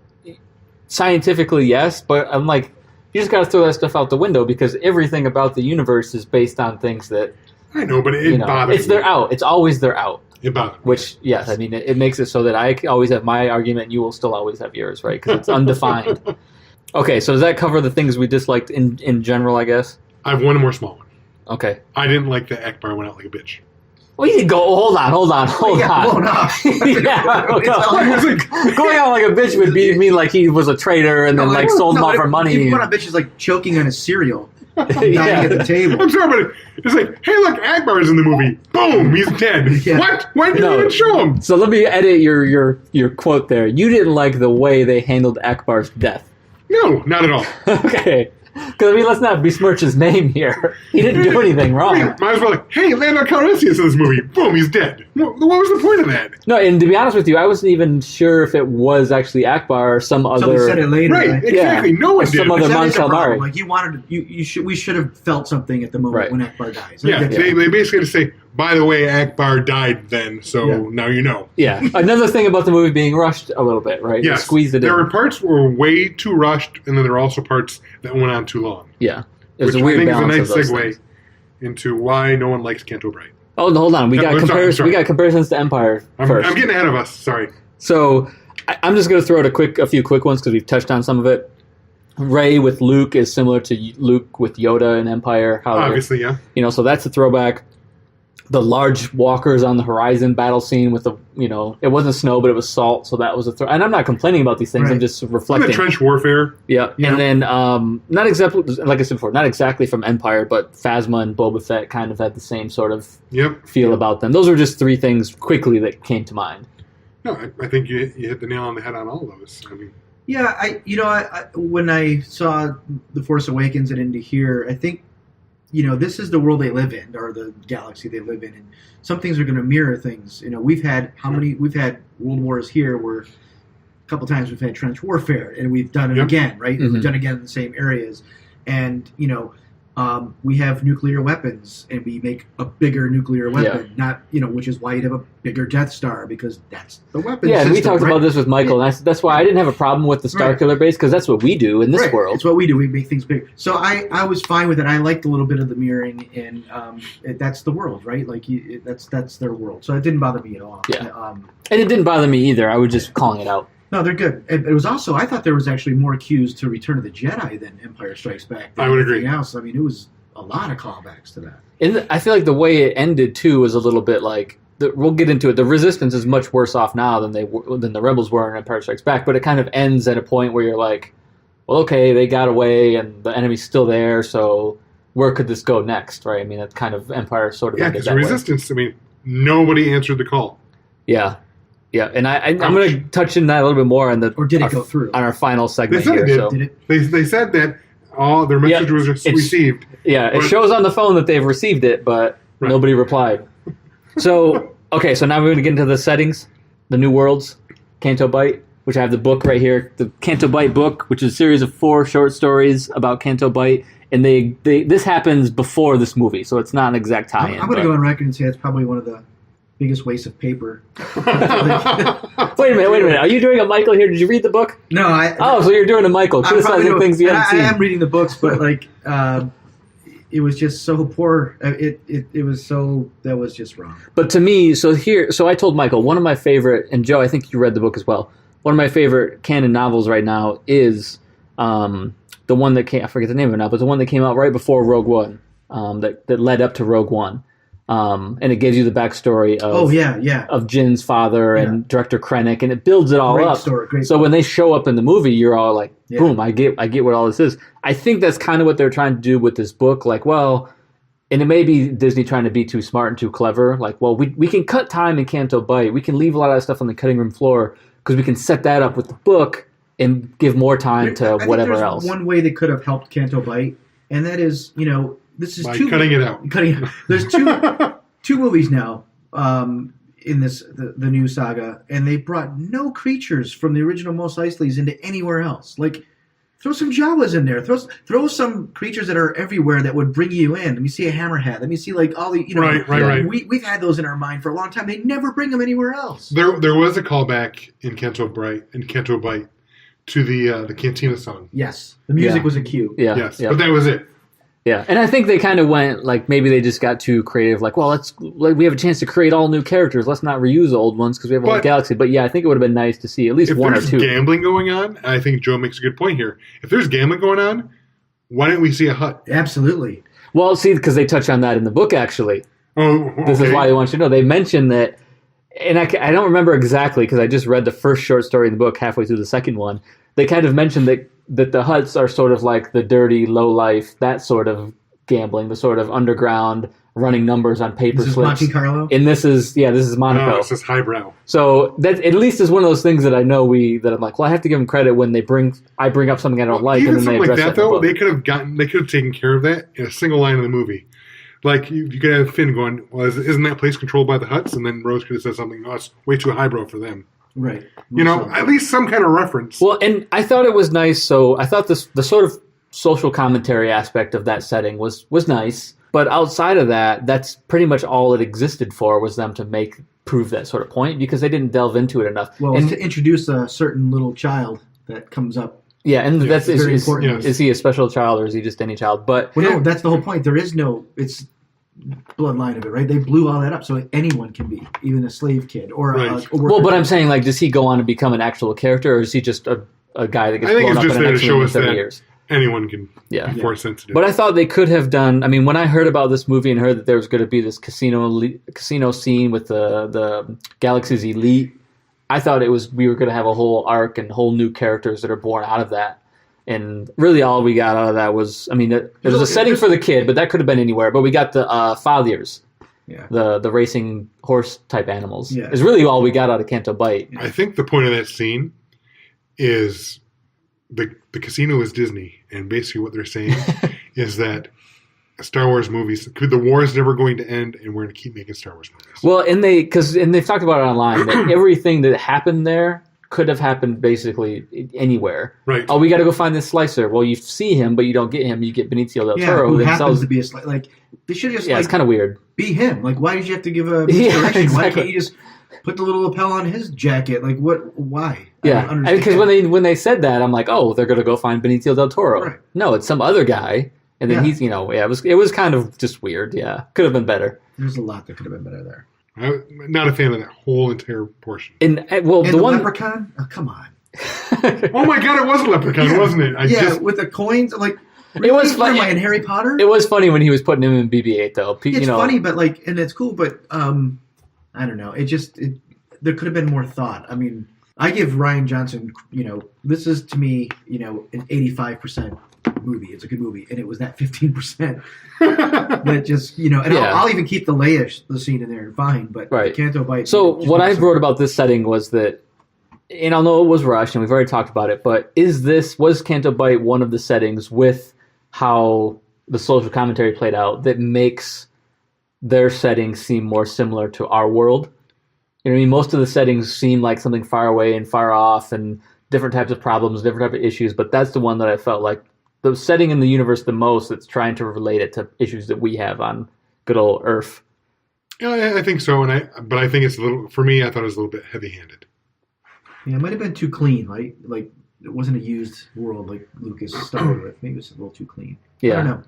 Scientifically, yes, but I'm like, you just got to throw that stuff out the window because everything about the universe is based on things that... I know, but it bothers me. They're out. It's always they're out. It bothers me. Which, yes, I mean, it makes it so that I always have my argument and you will still always have yours, right? Because it's undefined. Okay, so does that cover the things we disliked in general, I guess? I have one more small one. Okay. I didn't like that Akbar went out like a bitch. Well, you go. Hold on. Yeah, blown up. Yeah, going out like a bitch would mean like he was a traitor and then like sold them out for money. Even when a bitch is like choking on his cereal, dying at the table. I'm sorry, but it's like, hey, look, Akbar's in the movie. Boom, he's dead. Yeah. What? Why didn't you even show him? So let me edit your quote there. You didn't like the way they handled Akbar's death. No, not at all. Okay. Because, I mean, let's not besmirch his name here. He didn't do anything wrong. Might as well, like, hey, Lando Calrissian's in this movie. Boom, he's dead. What was the point of that? No, and to be honest with you, I wasn't even sure if it was actually Akbar or some other... Someone said it later, right? Exactly. No one did. Some other That is a Mon problem. Calamari. Like, you wanted, we should have felt something at the moment when Akbar dies. Yeah, they basically just say, by the way, Akbar died then, so now you know. Yeah. Another thing about the movie being rushed a little bit, right? Yes. They squeezed it there in. were parts were way too rushed, and then there were also parts that went on too long. Yeah. It was Which a weird I think balance is a of nice those segue things. into why no one likes Canto Bright. Oh, hold on. We got sorry. We got comparisons to Empire first. I'm getting ahead of us. Sorry. So I'm just going to throw out a few quick ones because we've touched on some of it. Rey with Luke is similar to Luke with Yoda in Empire. Obviously, yeah. So that's a throwback. The large walkers on the horizon battle scene with the, it wasn't snow, but it was salt, so that was a and I'm not complaining about these things. I'm just reflecting. The trench warfare. Yeah. And then, not exactly, like I said before, not exactly from Empire, but Phasma and Boba Fett kind of had the same sort of feel about them. Those are just three things quickly that came to mind. No, I think you hit the nail on the head on all of those. I mean, yeah, I when I saw The Force Awakens and into here, I think, this is the world they live in, or the galaxy they live in, and some things are going to mirror things. We've had world wars here where a couple times we've had trench warfare, and we've done it again, right? Mm-hmm. And we've done it again in the same areas, and we have nuclear weapons, and we make a bigger nuclear weapon, not which is why you'd have a bigger Death Star, because that's the weapon. Yeah, and we system, talked about this with Michael, and that's why I didn't have a problem with the Starkiller base, because that's what we do in this world. It's what we do. We make things big. So I was fine with it. I liked a little bit of the mirroring, and that's the world, right? Like that's their world. So it didn't bother me at all. Yeah. And it didn't bother me either. I was just calling it out. No, they're good. It was also, I thought there was actually more cues to Return of the Jedi than Empire Strikes Back. I would agree. Else. I mean, it was a lot of callbacks to that. And I feel like the way it ended too was a little bit like we'll get into it. The Resistance is much worse off now than the Rebels were in Empire Strikes Back, but it kind of ends at a point where you're like, well, okay, they got away and the enemy's still there, so where could this go next, right? I mean, that's kind of Empire sort of ended because that Resistance. I mean, nobody answered the call. Yeah. Yeah, and I'm going to touch in that a little bit more on the or did it go through on our final segment they said here. It did. They said that all their message was received. Yeah, it shows on the phone that they've received it, but nobody replied. So okay, so now we're going to get into the settings, the new worlds, Canto Bight, which I have the book right here, the Canto Bight book, which is a series of 4 short stories about Canto Bight, and this happens before this movie, so it's not an exact tie-in. I'm going to go on record and say it's probably one of the biggest waste of paper. Wait a minute. Are you doing a Michael here? Did you read the book? No, so you're doing a Michael, criticizing things you haven't seen. I am reading the books, but it was just so poor. It was so, that was just wrong. But to me, so I told Michael, one of my favorite, and Joe, I think you read the book as well, one of my favorite canon novels right now is the one that came, I forget the name of it now, but the one that came out right before Rogue One, that led up to Rogue One. And it gives you the backstory of Jin's father and Director Krennic, and it builds it all up. So when they show up in the movie, you're all like, boom, I get what all this is. I think that's kind of what they're trying to do with this book. Like, well, and it may be Disney trying to be too smart and too clever. Like, well, we can cut time in Canto Bight. We can leave a lot of that stuff on the cutting room floor because we can set that up with the book and give more time to whatever else. One way they could have helped Canto Bight, and that is, this is by cutting it out. There's two movies now in the new saga, and they brought no creatures from the original Mos Eisley's into anywhere else. Like, throw some Jawas in there. Throw some creatures that are everywhere that would bring you in. Let me see a hammerhead. Let me see like all the right. We've had those in our mind for a long time. They never bring them anywhere else. There was a callback in Canto Bight to the Cantina song. Yes, the music was a cue. Yeah, yes, but that was it. Yeah, and I think they kind of went, like, maybe they just got too creative. Like, well, we have a chance to create all new characters. Let's not reuse the old ones because we have a whole galaxy. But yeah, I think it would have been nice to see at least one or two. If there's gambling going on, I think Joe makes a good point here. If there's gambling going on, why didn't we see a hut? Absolutely. Well, see, because they touch on that in the book, actually. Oh, okay. This is why I want you to know. They mention that, and I don't remember exactly because I just read the first short story in the book halfway through the second one. They kind of mentioned that the Hutts are sort of like the dirty, low life, that sort of gambling, the sort of underground running numbers on paper This is slips. Monte Carlo? And this is Monaco. Oh, it's just highbrow. So that at least is one of those things that I know that I'm like, well, I have to give them credit when I bring up something I don't like, Even and then they something address like that, it in the though, book. they could have taken care of that in a single line in the movie. Like, you could have Finn going, well, isn't that place controlled by the Hutts? And then Rose could have said something, oh, it's way too highbrow for them. Right. You know, at least some kind of reference. Well, and I thought it was nice. So I thought the sort of social commentary aspect of that setting was nice. But outside of that, that's pretty much all it existed for, was them to prove that sort of point, because they didn't delve into it enough. Well, and to introduce a certain little child that comes up. Yeah, and that's very important. Yes. Is he a special child or is he just any child? But Well, no, that's the whole point. There is no bloodline of it, right? They blew all that up, so anyone can be, even a slave kid or Right. a worker. well, but I'm saying, like, does he go on to become an actual character, or is he just a guy that gets I think blown it's up just in an there to show X-Men in us 30 that years? anyone can Yeah. be force sensitive. But I thought they could have done. I mean, when I heard about this movie and heard that there was going to be this casino scene with the Galaxy's Elite, I thought we were going to have a whole arc and whole new characters that are born out of that. And really, all we got out of that was, I mean, it was a setting for the kid, but that could have been anywhere. But we got the fathiers, the racing horse type animals. Yeah. Is really all we got out of Canto Bight. I think the point of that scene is the casino is Disney, and basically what they're saying is that Star Wars movies, the war is never going to end, and we're going to keep making Star Wars movies. Well, and they've talked about it online that everything that happened there could have happened basically anywhere. Right. Oh, we got to go find this slicer. Well, you see him, but you don't get him. You get Benicio del Toro, who then happens sells. to be like they should have just It's kind of weird. be him. Like, why did you have to give a Yeah, misdirection? Why exactly. can't you just put the little lapel on his jacket? Like, what? Why? Yeah, I don't understand. because when they said that, I'm like, oh, they're going to go find Benicio del Toro. Right. No, it's some other guy, and then Yeah. he's it was kind of just weird. Yeah, could have been better. There's a lot that could have been better there. I'm not a fan of that whole entire portion. And And the one. leprechaun? Oh, come on. Oh my god, it was a leprechaun, wasn't it? With the coins, like It was What am funny. I in Harry Potter? It was funny when he was putting him in BB-8, though. It's funny, but and it's cool, but I don't know. There could have been more thought. I mean, I give Rian Johnson, this is to me, an 85% movie. It's a good movie, and it was that 15% that just, and Yeah. I'll even keep the scene in there, fine. But Right. Canto Bight. So just what I makes wrote about this setting was that, and I know it was rushed, and we've already talked about it, but was Canto Bight one of the settings with how the social commentary played out that makes their setting seem more similar to our world? You know what I mean? Most of the settings seem like something far away and far off and different types of problems, different types of issues, but that's the one that I felt like the setting in the universe the most that's trying to relate it to issues that we have on good old Earth. Yeah, I think so, but I think it's for me, I thought it was a little bit heavy-handed. Yeah, it might have been too clean, right? Like, it wasn't a used world like Lucas started with. Maybe it was a little too clean. Yeah. I don't know.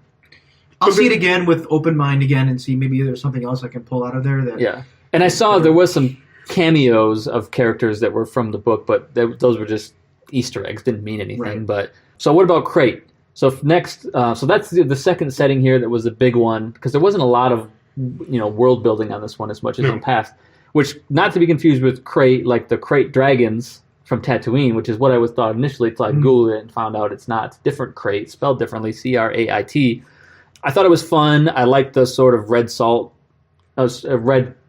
I'll see it again with open mind again and see maybe there's something else I can pull out of there. Yeah. And I saw there was some cameos of characters that were from the book, but those were just Easter eggs, didn't mean anything. Right. But so what about Crait? So next, so that's the second setting here that was the big one, because there wasn't a lot of world building on this one as much as in the past. Which, not to be confused with Crait, like the Crait dragons from Tatooine, which is what I was thought initially until I Googled it and found out it's not. It's different Crait, spelled differently, Crait. I thought it was fun. I liked the sort of red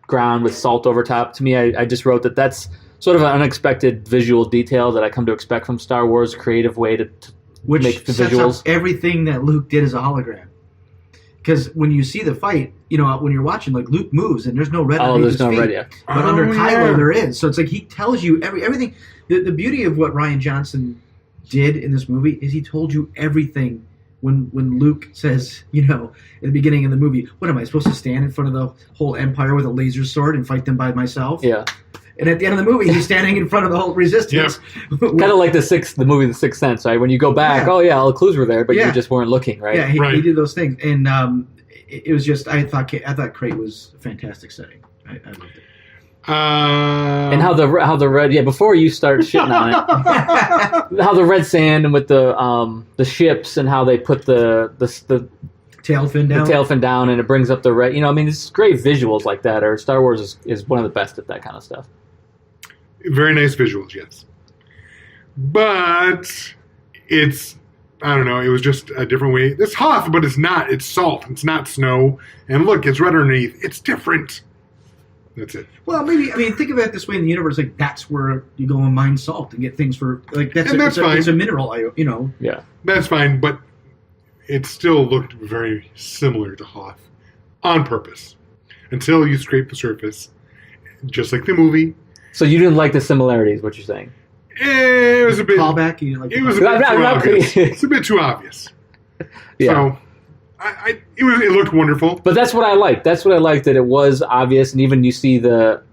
ground with salt over top. To me, I just wrote that that's sort of an unexpected visual detail that I come to expect from Star Wars, creative way to Which make the sets visuals. up everything that Luke did as a hologram. Because when you see the fight, when you're watching, like, Luke moves and there's no red underneath There's his no feet. red yet. But under Kylo, there is. So it's like he tells you everything. The beauty of what Rian Johnson did in this movie is he told you everything. When Luke says, at the beginning of the movie, what am I supposed to stand in front of the whole Empire with a laser sword and fight them by myself? Yeah. And at the end of the movie, he's standing in front of the whole resistance. Kind of like the movie The Sixth Sense, right? When you go back, all the clues were there, but you just weren't looking, right? Yeah, he Right. did those things, and it was just I thought Crait was a fantastic setting. I loved it. And how the red, before you start shitting on it, how the red sand and with the ships and how they put the tail fin down. The tail fin down, and it brings up the red. You know, I mean, it's great visuals like that. Or Star Wars is one of the best at that kind of stuff. Very nice visuals, yes. But it's, I don't know, it was just a different way. It's Hoth, but it's not. It's salt. It's not snow. And look, it's red underneath. It's different. That's it. Well, maybe, I mean, think of it this way in the universe, like, that's where you go and mine salt and get things for, like, that's fine. It's a mineral, you know. Yeah. That's fine, but it still looked very similar to Hoth on purpose until you scrape the surface, just like the movie. So you didn't like the similarities, what you're saying? It was a bit... Callback? You didn't like it was a bit too obvious. It's a bit too obvious. Yeah. So... It looked wonderful, but that's what I liked. That's what I liked, that it was obvious, and even you see the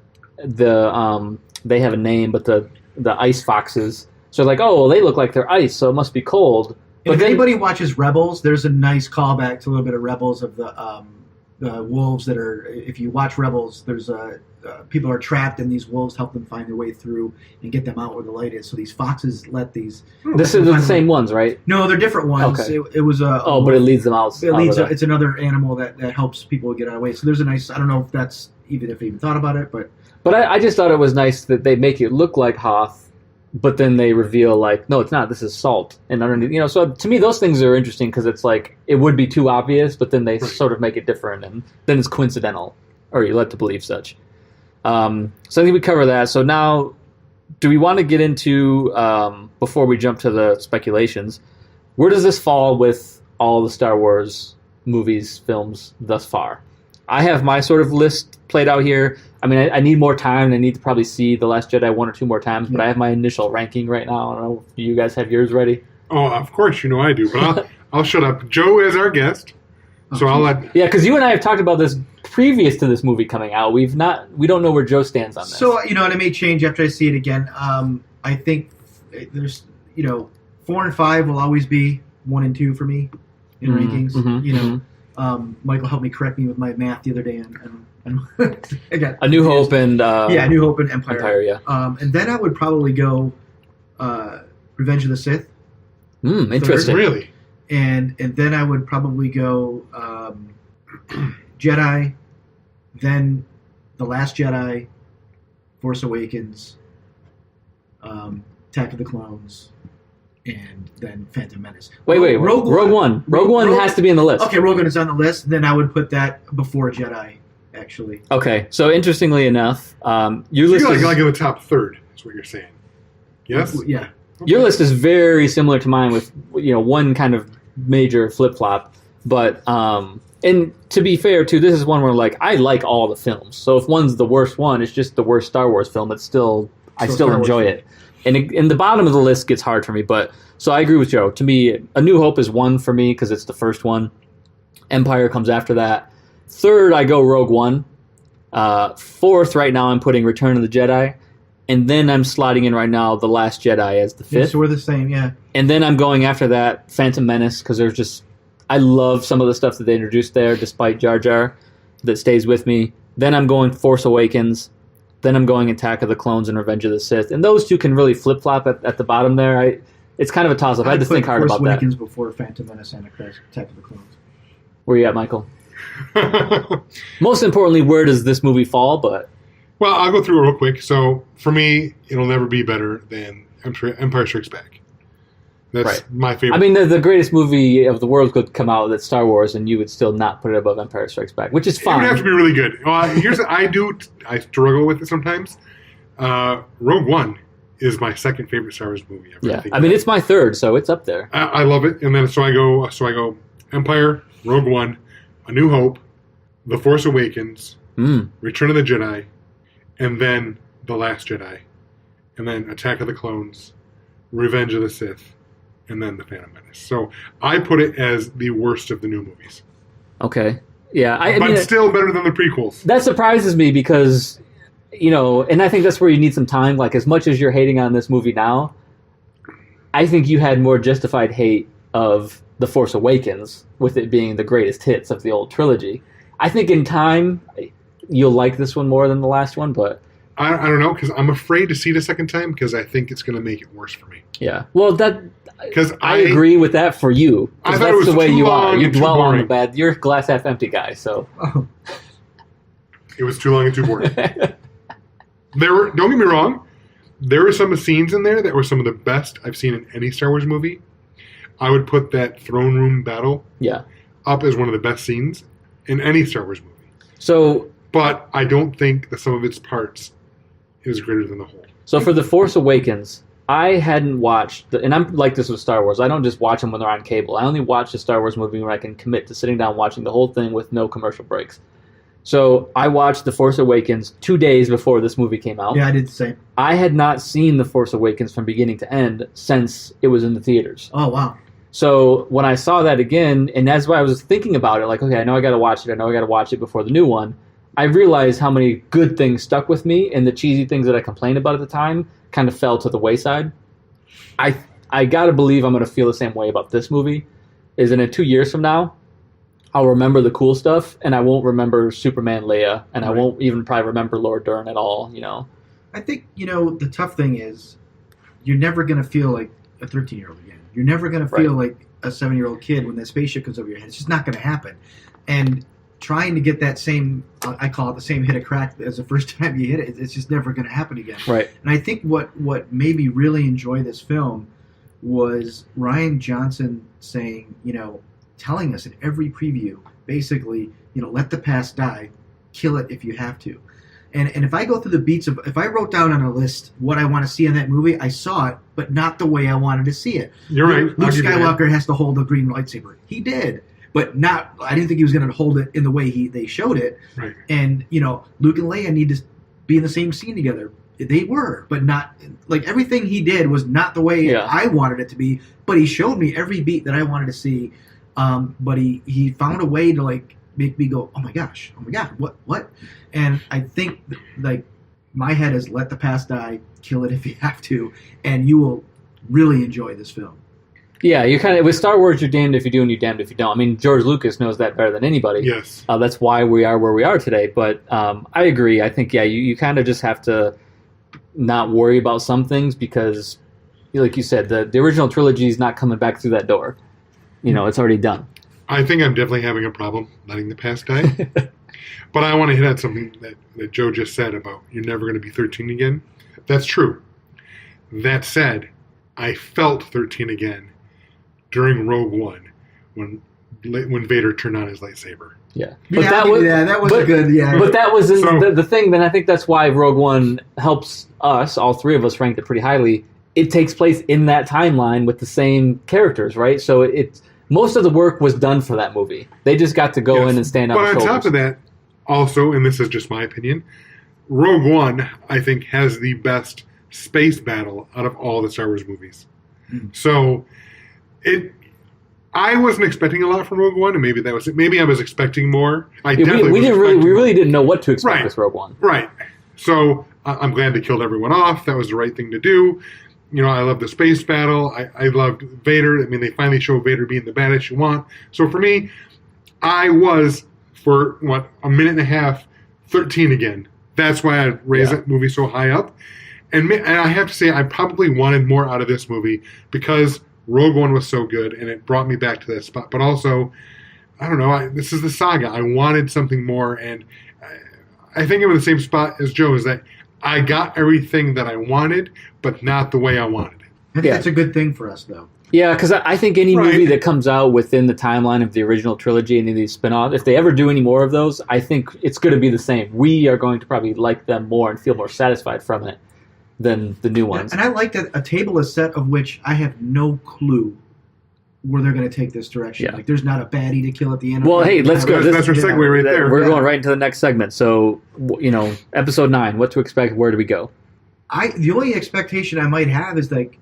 they have a name, but the ice foxes. So like, oh, well, they look like they're ice, so it must be cold. But if anybody watches Rebels, there's a nice callback to a little bit of Rebels of the wolves that are. If you watch Rebels, there's people are trapped, and these wolves help them find their way through and get them out where the light is. So these foxes let these. This is the same ones, right? No, they're different ones. Okay. It was a. Oh, but it leads them out. It's another animal that helps people get out of the way. So there's a nice. I don't know if that's if they even thought about it, but. But I just thought it was nice that they make it look like Hoth, but then they reveal like, no, it's not. This is salt, and underneath, you know. So to me, those things are interesting because it's like it would be too obvious, but then they sort of make it different, and then it's coincidental, or you're led to believe such. So I think we cover that. So now, do we want to get into, before we jump to the speculations, where does this fall with all the Star Wars movies, films thus far? I have my sort of list played out here. I mean, I need more time, and I need to probably see The Last Jedi one or two more times, but I have my initial ranking right now. I don't know if you guys have yours ready. Oh, of course, you know I do, but I'll shut up. Joe is our guest, so I'll let... Yeah, because you and I have talked about this previous to this movie coming out. We don't know where Joe stands on this. So, you know, and it may change after I see it again. I think there's, 4 and 5 will always be 1 and 2 for me in rankings. Mm-hmm. Michael helped me correct me with my math the other day, and again, A New Hope and New Hope and Empire. Yeah. And then I would probably go Revenge of the Sith. Interesting. Really? And then I would probably go Jedi, then The Last Jedi, Force Awakens, Attack of the Clones, and then Phantom Menace. Wait. Rogue One. Rogue One has to be in the list. Okay, Rogue One is on the list. Then I would put that before Jedi, actually. Okay, so interestingly enough, your list is like in the top third. Is what you're saying? Yes. Yeah. Your list is very similar to mine, with one kind of major flip flop. But and to be fair, too, this is one where like I like all the films. So if one's the worst one, it's just the worst Star Wars film. It's still I still enjoy it. And the bottom of the list gets hard for me. But so I agree with Joe. To me, A New Hope is 1 for me because it's the first one. Empire comes after that. Third, I go Rogue One. Fourth, right now, I'm putting Return of the Jedi. And then I'm slotting in right now The Last Jedi as the 5th. Yeah, so we're the same, yeah. And then I'm going after that Phantom Menace because there's just... I love some of the stuff that they introduced there, despite Jar Jar, that stays with me. Then I'm going Force Awakens. Then I'm going Attack of the Clones and Revenge of the Sith. And those two can really flip-flop at the bottom there. It's kind of a toss-up. I had to think hard about that. Force Awakens before Phantom Menace and Attack of the Clones. Where you at, Michael? Most importantly, where does this movie fall? But well, I'll go through it real quick. So for me, it'll never be better than Empire Strikes Back. That's my favorite. I mean, the greatest movie of the world could come out that's Star Wars, and you would still not put it above Empire Strikes Back, which is fine. It would have to be really good. Here's what I struggle with it sometimes. Rogue One is my second favorite Star Wars movie ever. Yeah, I mean, it's my third, so it's up there. I love it, and then so I go Empire, Rogue One, A New Hope, The Force Awakens, Return of the Jedi, and then The Last Jedi, and then Attack of the Clones, Revenge of the Sith, and then The Phantom Menace. So I put it as the worst of the new movies. Okay. Yeah. I but mean, still better than the prequels. That surprises me because, and I think that's where you need some time. Like, as much as you're hating on this movie now, I think you had more justified hate of The Force Awakens, with it being the greatest hits of the old trilogy. I think in time, you'll like this one more than the last one, but I don't know, because I'm afraid to see it a second time because I think it's going to make it worse for me. Yeah. Well, Because I agree with that for you. I thought That's it was the way too you long are. You and too dwell on the boring. bad. You're a glass half empty guy. So. Oh, It was too long and too boring. Don't get me wrong, there were some scenes in there that were some of the best I've seen in any Star Wars movie. I would put that throne room battle Yeah. up as one of the best scenes in any Star Wars movie. So But I don't think the sum of its parts is greater than the whole. So for The Force Awakens, I hadn't watched, and I'm like this with Star Wars, I don't just watch them when they're on cable. I only watch a Star Wars movie when I can commit to sitting down watching the whole thing with no commercial breaks. So I watched The Force Awakens 2 days before this movie came out. yeah, I did the same. I had not seen The Force Awakens from beginning to end since it was in the theaters. Oh, wow. So when I saw that again, and as I was thinking about it, like, okay, I know I got to watch it. I know I got to watch it before the new one. I realized how many good things stuck with me, and the cheesy things that I complained about at the time kind of fell to the wayside. I got to believe I'm going to feel the same way about this movie, is that in 2 years from now, I'll remember the cool stuff, and I won't remember Superman Leia, and I Right. won't even probably remember Laura Dern at all, you know. I think, the tough thing is you're never going to feel like a 13-year-old again. You're never going to feel like a 7-year-old kid when that spaceship comes over your head. It's just not going to happen. And trying to get that same, I call it the same hit of crack as the first time you hit it, it's just never going to happen again. Right. And I think what made me really enjoy this film was Rian Johnson saying, telling us in every preview, basically, let the past die, kill it if you have to. And if I go through the beats of, if I wrote down on a list what I want to see in that movie, I saw it, but not the way I wanted to see it. You're right. Luke I'll give you that. Skywalker has to hold a green lightsaber. He did, but not. I didn't think he was going to hold it in the way they showed it. Right. And Luke and Leia need to be in the same scene together. They were, but not like everything he did was not the way I wanted it to be. But he showed me every beat that I wanted to see. But he found a way to like make me go, oh my god, what? And I think like my head is let the past die, kill it if you have to, and you will really enjoy this film. Yeah, you kind of with Star Wars, you're damned if you do and you're damned if you don't. I mean, George Lucas knows that better than anybody. Yes. That's why we are where we are today. But I agree. I think you kind of just have to not worry about some things because, like you said, the original trilogy is not coming back through that door. It's already done. I think I'm definitely having a problem letting the past die. But I want to hit on something that Joe just said about you're never going to be 13 again. That's true. That said, I felt 13 again during Rogue One when Vader turned on his lightsaber. Yeah, But that was good. Yeah, but that was So- the thing. Then I think that's why Rogue One helps us. All three of us ranked it pretty highly. It takes place in that timeline with the same characters, right? So it's most of the work was done for that movie. They just got to go in and stand on But the on shoulders. top of that, also, and this is just my opinion, Rogue One, I think, has the best space battle out of all the Star Wars movies. So, I wasn't expecting a lot from Rogue One, and maybe that was it. Maybe I was expecting more. we really didn't know what to expect Right. with Rogue One. Right. So I'm glad they killed everyone off. That was the right thing to do. I love the space battle. I loved Vader. I mean, they finally show Vader being the badass you want. So for me, I was, for a minute and a half, 13 again. That's why I raised that movie so high up. And I have to say, I probably wanted more out of this movie because Rogue One was so good and it brought me back to that spot. But also, I don't know, this is the saga. I wanted something more, and I think I'm in the same spot as Joe, is that I got everything that I wanted, but not the way I wanted it. I think that's a good thing for us, though. Yeah, because I think any Right. movie that comes out within the timeline of the original trilogy and these spin-offs, if they ever do any more of those, I think it's going to be the same. We are going to probably like them more and feel more satisfied from it than the new ones. And I like that a table is set of which I have no clue where they're going to take this direction. Yeah. Like, there's not a baddie to kill at the end. Well, hey, let's go. That's our segue right there. We're going right into the next segment. So, episode 9, what to expect, where do we go? The only expectation I might have is like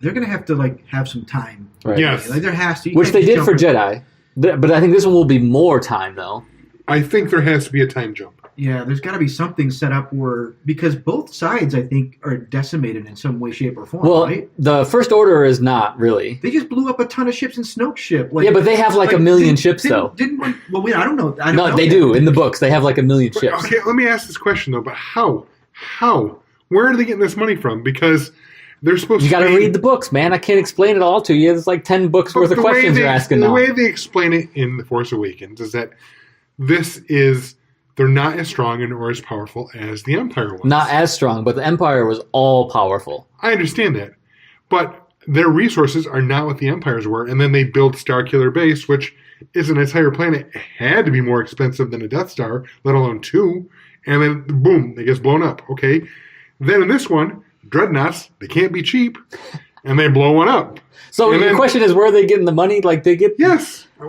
they're going to have to have some time. Right. Yes. Like there has to, Which they did for Jedi. But I think this one will be more time, though. I think there has to be a time jump. Yeah, there's got to be something set up because both sides, I think, are decimated in some way, shape, or form. Well, right? the First Order is not really. They just blew up a ton of ships in Snoke's ship. Yeah, but they have a million ships, though. I don't know. No, they do. In the books, they have 1 million ships. Okay, let me ask this question, though. But how How? Where are they getting this money from? Because they're supposed You to... got to read the books, man. I can't explain it all to you. It's like 10 books worth of questions you're asking now. The way they explain it in The Force Awakens is that they're not as strong and or as powerful as the Empire was. Not as strong, but the Empire was all powerful. I understand that. But their resources are not what the Empire's were, and then they build Starkiller Base, which is an entire planet. It had to be more expensive than a Death Star, let alone 2, and then, boom, it gets blown up. Okay. Then in this one, Dreadnoughts, they can't be cheap, and they blow one up. So the question is, where are they getting the money? Like they get... Yes. The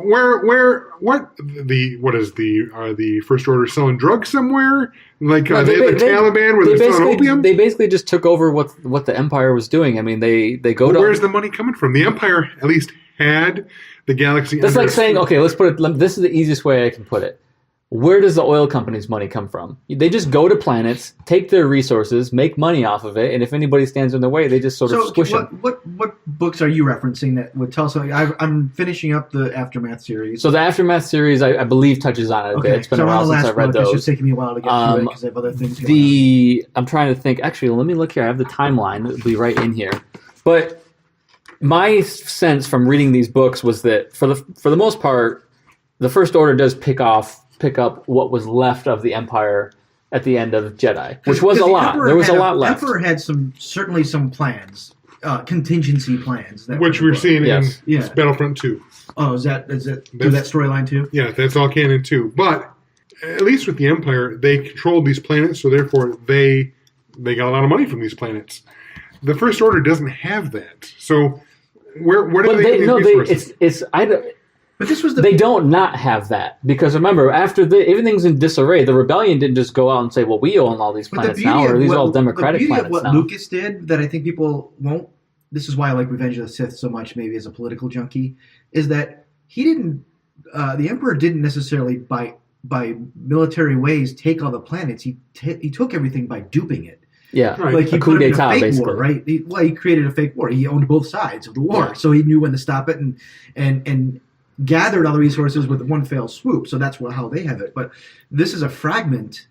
First Order selling drugs somewhere? Like No, the Taliban where they're selling opium? They basically just took over what the Empire was doing. I mean, they go to... Where's the money coming from? The Empire at least had the galaxy... That's like saying, okay, let's put it... This is the easiest way I can put it. Where does the oil company's money come from? They just go to planets, take their resources, make money off of it, and if anybody stands in their way, they just sort of squish them. What books are you referencing that would tell us something? I'm finishing up the Aftermath series. So the Aftermath series, I believe, touches on it a bit. It's been a while since I read those. It's just taking me a while to get through it because I have other things going on. I'm trying to think. Actually, let me look here. I have the timeline. It'll be right in here. But my sense from reading these books was that for the most part, the First Order does pick up what was left of the Empire at the end of Jedi, which was a lot. There was a lot left. The Emperor had certainly some plans, contingency plans. Which we're seeing in Battlefront 2. Oh, is that through that storyline too? Yeah, that's all canon too. But at least with the Empire, they controlled these planets, so therefore they got a lot of money from these planets. The First Order doesn't have that. So where do they get these resources? But this was they don't not have that, because remember, after everything's in disarray, the rebellion didn't just go out and say, "Well, we own all these planets now, or these are all democratic planets now." What Lucas did that I think people won't. This is why I like Revenge of the Sith so much, maybe as a political junkie, is that he didn't. The Emperor didn't necessarily by military ways take all the planets. He took everything by duping it. Yeah, right. Like he coup put it in d'etat, a fake basically. war, right? He created a fake war. He owned both sides of the war, so he knew when to stop it and gathered all the resources with one fell swoop. So that's how they have it. But this is a fragment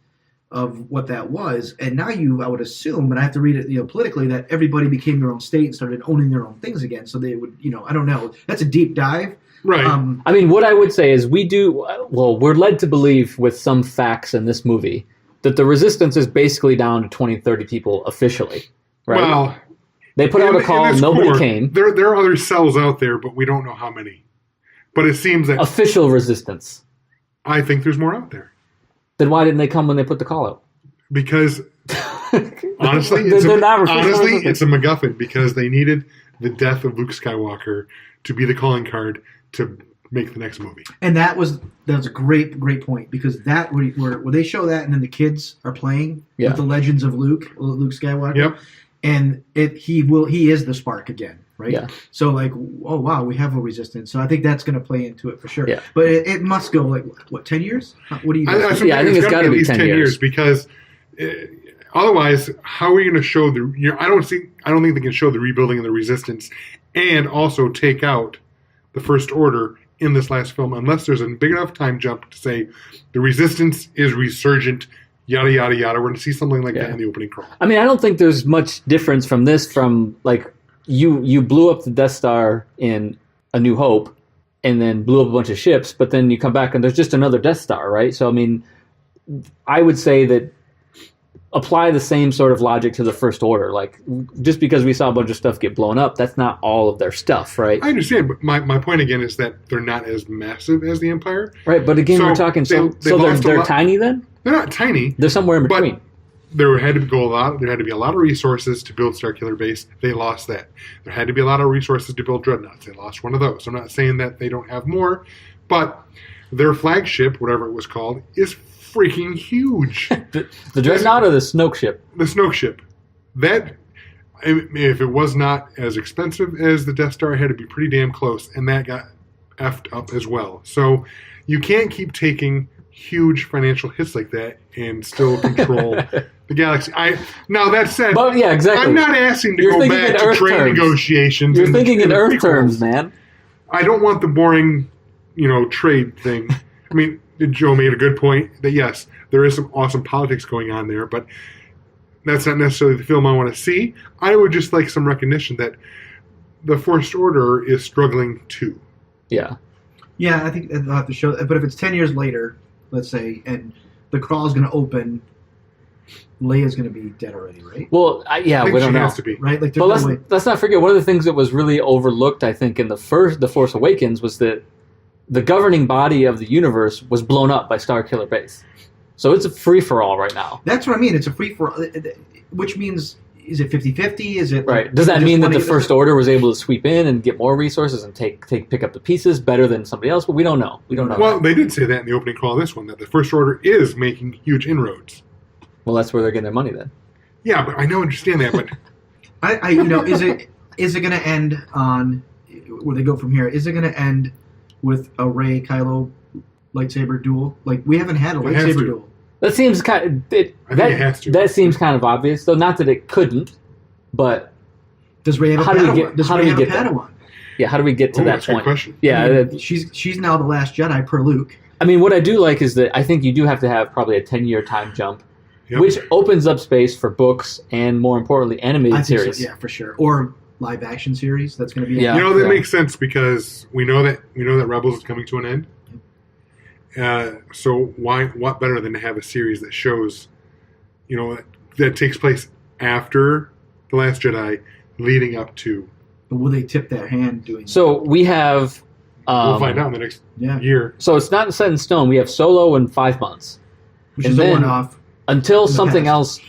of what that was, and now I would assume, and I have to read it, politically, that everybody became their own state and started owning their own things again. So they would, I don't know. That's a deep dive. Right. I mean, what I would say is we're led to believe with some facts in this movie that the Resistance is basically down to 20, 30 people officially, right? Well, they put out a call, nobody came. There are other cells out there, but we don't know how many. But it seems that... Official Resistance. I think there's more out there. Then why didn't they come when they put the call out? Because, honestly, it's a MacGuffin, because they needed the death of Luke Skywalker to be the calling card to make the next movie. And that was a great point, because that where they show that, and then the kids are playing with the legends of Luke Skywalker. Yep. And he is the spark again, right? Yeah. So like, oh wow, we have a Resistance. So I think that's going to play into it for sure. Yeah. But it must go like what, 10 years? What do you? I think it's got to be 10 years because otherwise, how are we going to show the? I don't think they can show the rebuilding of the Resistance and also take out the First Order in this last film unless there's a big enough time jump to say the Resistance is resurgent. Yada, yada, yada. We're going to see something like that in the opening crawl. I mean, I don't think there's much difference from this from, like, you blew up the Death Star in A New Hope and then blew up a bunch of ships, but then you come back and there's just another Death Star, right? So, I mean, I would say that apply the same sort of logic to the First Order. Like, just because we saw a bunch of stuff get blown up, that's not all of their stuff, right? I understand, but my point again is that they're not as massive as the Empire. Right, but again, we're talking, they're tiny then? They're not tiny. They're somewhere in between. But there had to be a lot of resources to build Starkiller Base. They lost that. There had to be a lot of resources to build Dreadnoughts. They lost one of those. I'm not saying that they don't have more, but their flagship, whatever it was called, is freaking huge. The Dreadnought or the Snoke ship? The Snoke ship. That, if it was not as expensive as the Death Star, it had to be pretty damn close, and that got effed up as well. So you can't keep taking huge financial hits like that and still control the galaxy. Now that said, but yeah, exactly. I'm not asking to go back to trade negotiations. You're thinking in Earth terms, man. I don't want the boring, trade thing. I mean, Joe made a good point that yes, there is some awesome politics going on there, but that's not necessarily the film I want to see. I would just like some recognition that the First Order is struggling too. Yeah. Yeah, I think they'll have to show. But if it's 10 years later, let's say, and the crawl is going to open, Leia's going to be dead already, right? Well, I we think don't she know. has to be. Right? Like, But let's not forget, one of the things that was really overlooked, I think, in The Force Awakens was that the governing body of the universe was blown up by Starkiller Base. So it's a free-for-all right now. That's what I mean. It's a free-for-all, which means, is it 50-50? Is it... Right. Does that mean that the First Order was able to sweep in and get more resources and pick up the pieces better than somebody else? But we don't know. We don't know. Well, they did say that in the opening call of this one, that the First Order is making huge inroads. Well, that's where they're getting their money then. Yeah, but I understand that, but... is it going to end on... Where they go from here, is it going to end with a Rey-Kylo lightsaber duel? Like, we haven't had a lightsaber duel. That seems kind of... I think it has to. That seems kind of obvious, though. Not that it couldn't, but... Does Rey have a Padawan? How do we get there? Yeah, how do we get to that that's a good point? question. Yeah, I mean, she's now the last Jedi per Luke. I mean, what I do like is that I think you do have to have probably a 10-year time jump, which opens up space for books and, more importantly, animated series. So, yeah, for sure. Or live-action series. That's going to be... Yeah. That makes sense because we know that Rebels is coming to an end. So what better than to have a series that shows, that takes place after The Last Jedi, leading up to. But will they tip their hand doing that? So we have... we'll find out in the next year. So it's not set in stone. We have Solo in 5 months. Which is a one-off. Until something else...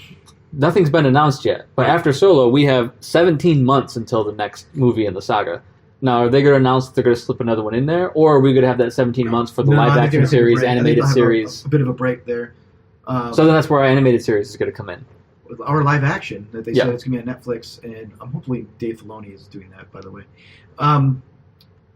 Nothing's been announced yet. But after Solo, we have 17 months until the next movie in the saga. Now, are they going to announce that they're going to slip another one in there? Or are we going to have that 17 months for the live-action series, animated series? A bit of a break there. So then that's where our animated series is going to come in. Our live-action that they said it's going to be on Netflix. And hopefully Dave Filoni is doing that, by the way.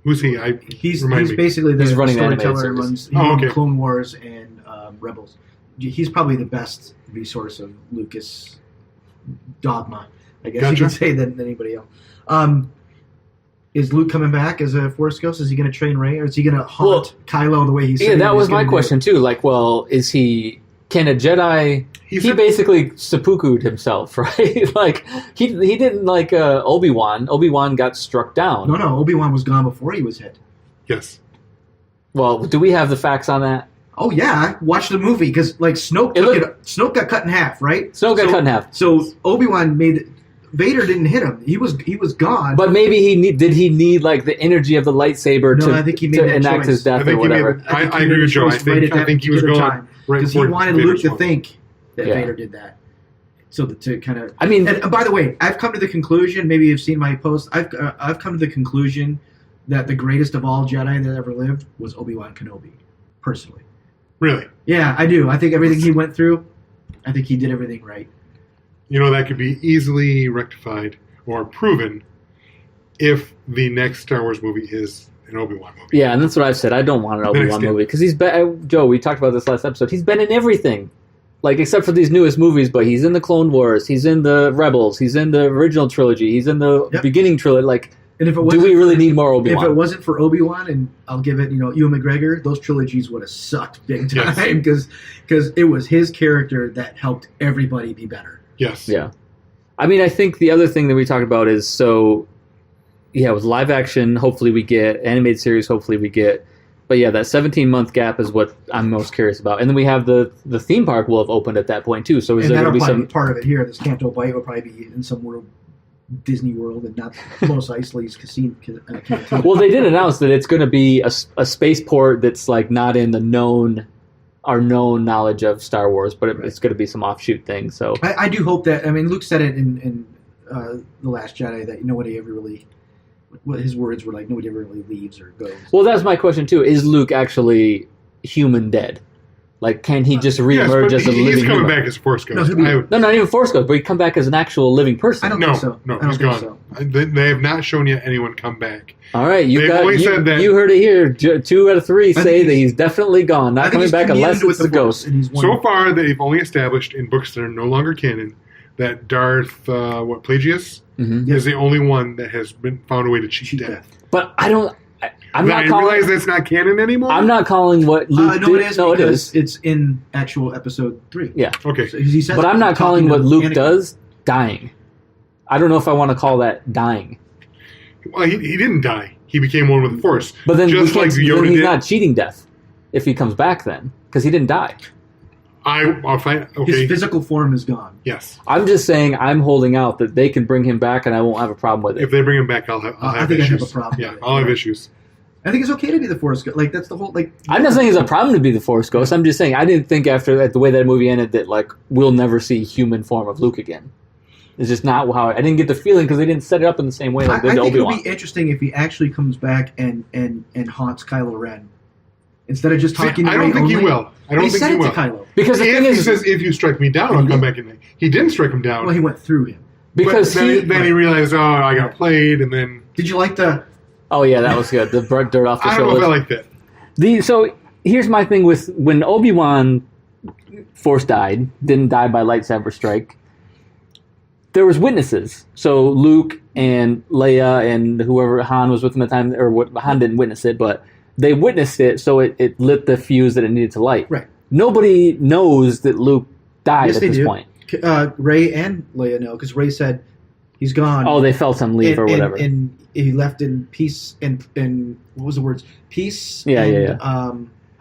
Who's he? He's basically the running storyteller. He runs Clone Wars and Rebels. He's probably the best resource of Lucas dogma, I guess you could say, than anybody else. Is Luke coming back as a Force Ghost? Is he going to train Rey, or is he going to haunt Kylo the way he said? Yeah, that was my question too. Like, well, is he? Can a Jedi? He basically seppuku'd himself, right? Like he didn't like Obi-Wan. Obi-Wan got struck down. No, Obi-Wan was gone before he was hit. Yes. Well, do we have the facts on that? Oh yeah, watch the movie because like Snoke got cut in half, right? Snoke got cut in half. So Obi-Wan Vader didn't hit him. He was gone. But maybe did he need like the energy of the lightsaber to enact his death or whatever? I agree with Joe. I think he was gone because he wanted Luke to think that Vader did that. So to kind of, and by the way, I've come to the conclusion. Maybe you've seen my post. I've come to the conclusion that the greatest of all Jedi that ever lived was Obi-Wan Kenobi, personally. Really? Yeah, I do. I think everything he went through, I think he did everything right. That could be easily rectified or proven if the next Star Wars movie is an Obi-Wan movie. Yeah, and that's what I've said. I don't want an Obi-Wan movie because he's been. Joe, we talked about this last episode. He's been in everything, like except for these newest movies. But he's in the Clone Wars. He's in the Rebels. He's in the original trilogy. He's in the beginning trilogy. Like, and if it do we really need more Obi-Wan? If it wasn't for Obi-Wan, and I'll give it, Ewan McGregor, those trilogies would have sucked big time because it was his character that helped everybody be better. Yes. Yeah. I think the other thing that we talked about is with live action, hopefully we get animated series, hopefully we get, but yeah, that 17-month gap is what I'm most curious about. And then we have the theme park will have opened at that point too. So is there going to be some part of it here? This Canto Bight will probably be in some world, Disney World, and not Mos Eisley's casino. Well, they did announce that it's going to be a spaceport that's like not in our known knowledge of Star Wars, but it's going to be some offshoot thing. So I do hope that. Luke said it in The Last Jedi that nobody ever really. What his words were like, nobody ever really leaves or goes. Well, that's my question too. Is Luke actually human dead? Like, can he just reemerge as a living human? He's coming back as Force Ghost. No, not even Force Ghost, but he'd come back as an actual living person. I don't think so. No, he's gone. So. They have not shown yet anyone come back. All right, you you heard it here. 2 out of 3 say that he's definitely gone, not coming back unless it's a ghost. So far, they've only established in books that are no longer canon that Darth Plagueis is the only one that has been found a way to cheat death. But I don't. I'm Then not I calling. realize that's not canon anymore? I'm not calling what Luke no, did. it is No, it because is. it's in actual episode 3. Yeah. Okay. So he says But I'm not calling talking what to Luke Anakin. does dying. I don't know if I want to call that dying. Well, he didn't die. He became one with the Force. But then, just like Yoda then he's did. not cheating death if he comes back then, because he didn't die. I'll find. His Okay. physical form is gone. Yes. I'm just saying I'm holding out that they can bring him back and I won't have a problem with it. If they bring him back, I'll have I think issues. I have a problem Yeah, with it. I'll have issues. I think it's okay to be the Force Ghost. Like, that's the whole, like... I'm not saying it's a problem to be the Force Ghost. I'm just saying I didn't think after the way that movie ended that like we'll never see human form of Luke again. It's just not how I didn't get the feeling because they didn't set it up in the same way I like they did think it'll Obi-Wan. be interesting if he actually comes back and haunts Kylo Ren. Instead of just talking to I don't Rey think he only. will. I don't He think said he it will. to Kylo. Because the thing If he is, says, if you strike me down, I'll come back in. He didn't strike him down. Well, he went through him. because but then he realized, oh, I got played, and then Did you like the... oh yeah, that was good. The dirt off the I don't know shoulders. if I like that. So here's my thing with when Obi-Wan Force died, didn't die by lightsaber strike. There was witnesses. So Luke and Leia and whoever Han was with him at the time, or what Han didn't witness it, but they witnessed it, so it lit the fuse that it needed to light. Right. Nobody knows that Luke died Yes, at they this do. point. Rey and Leia know, because Rey said he's gone. Oh, they felt him leave or whatever. And he left in peace and what was the words? Peace. Yeah, and, yeah.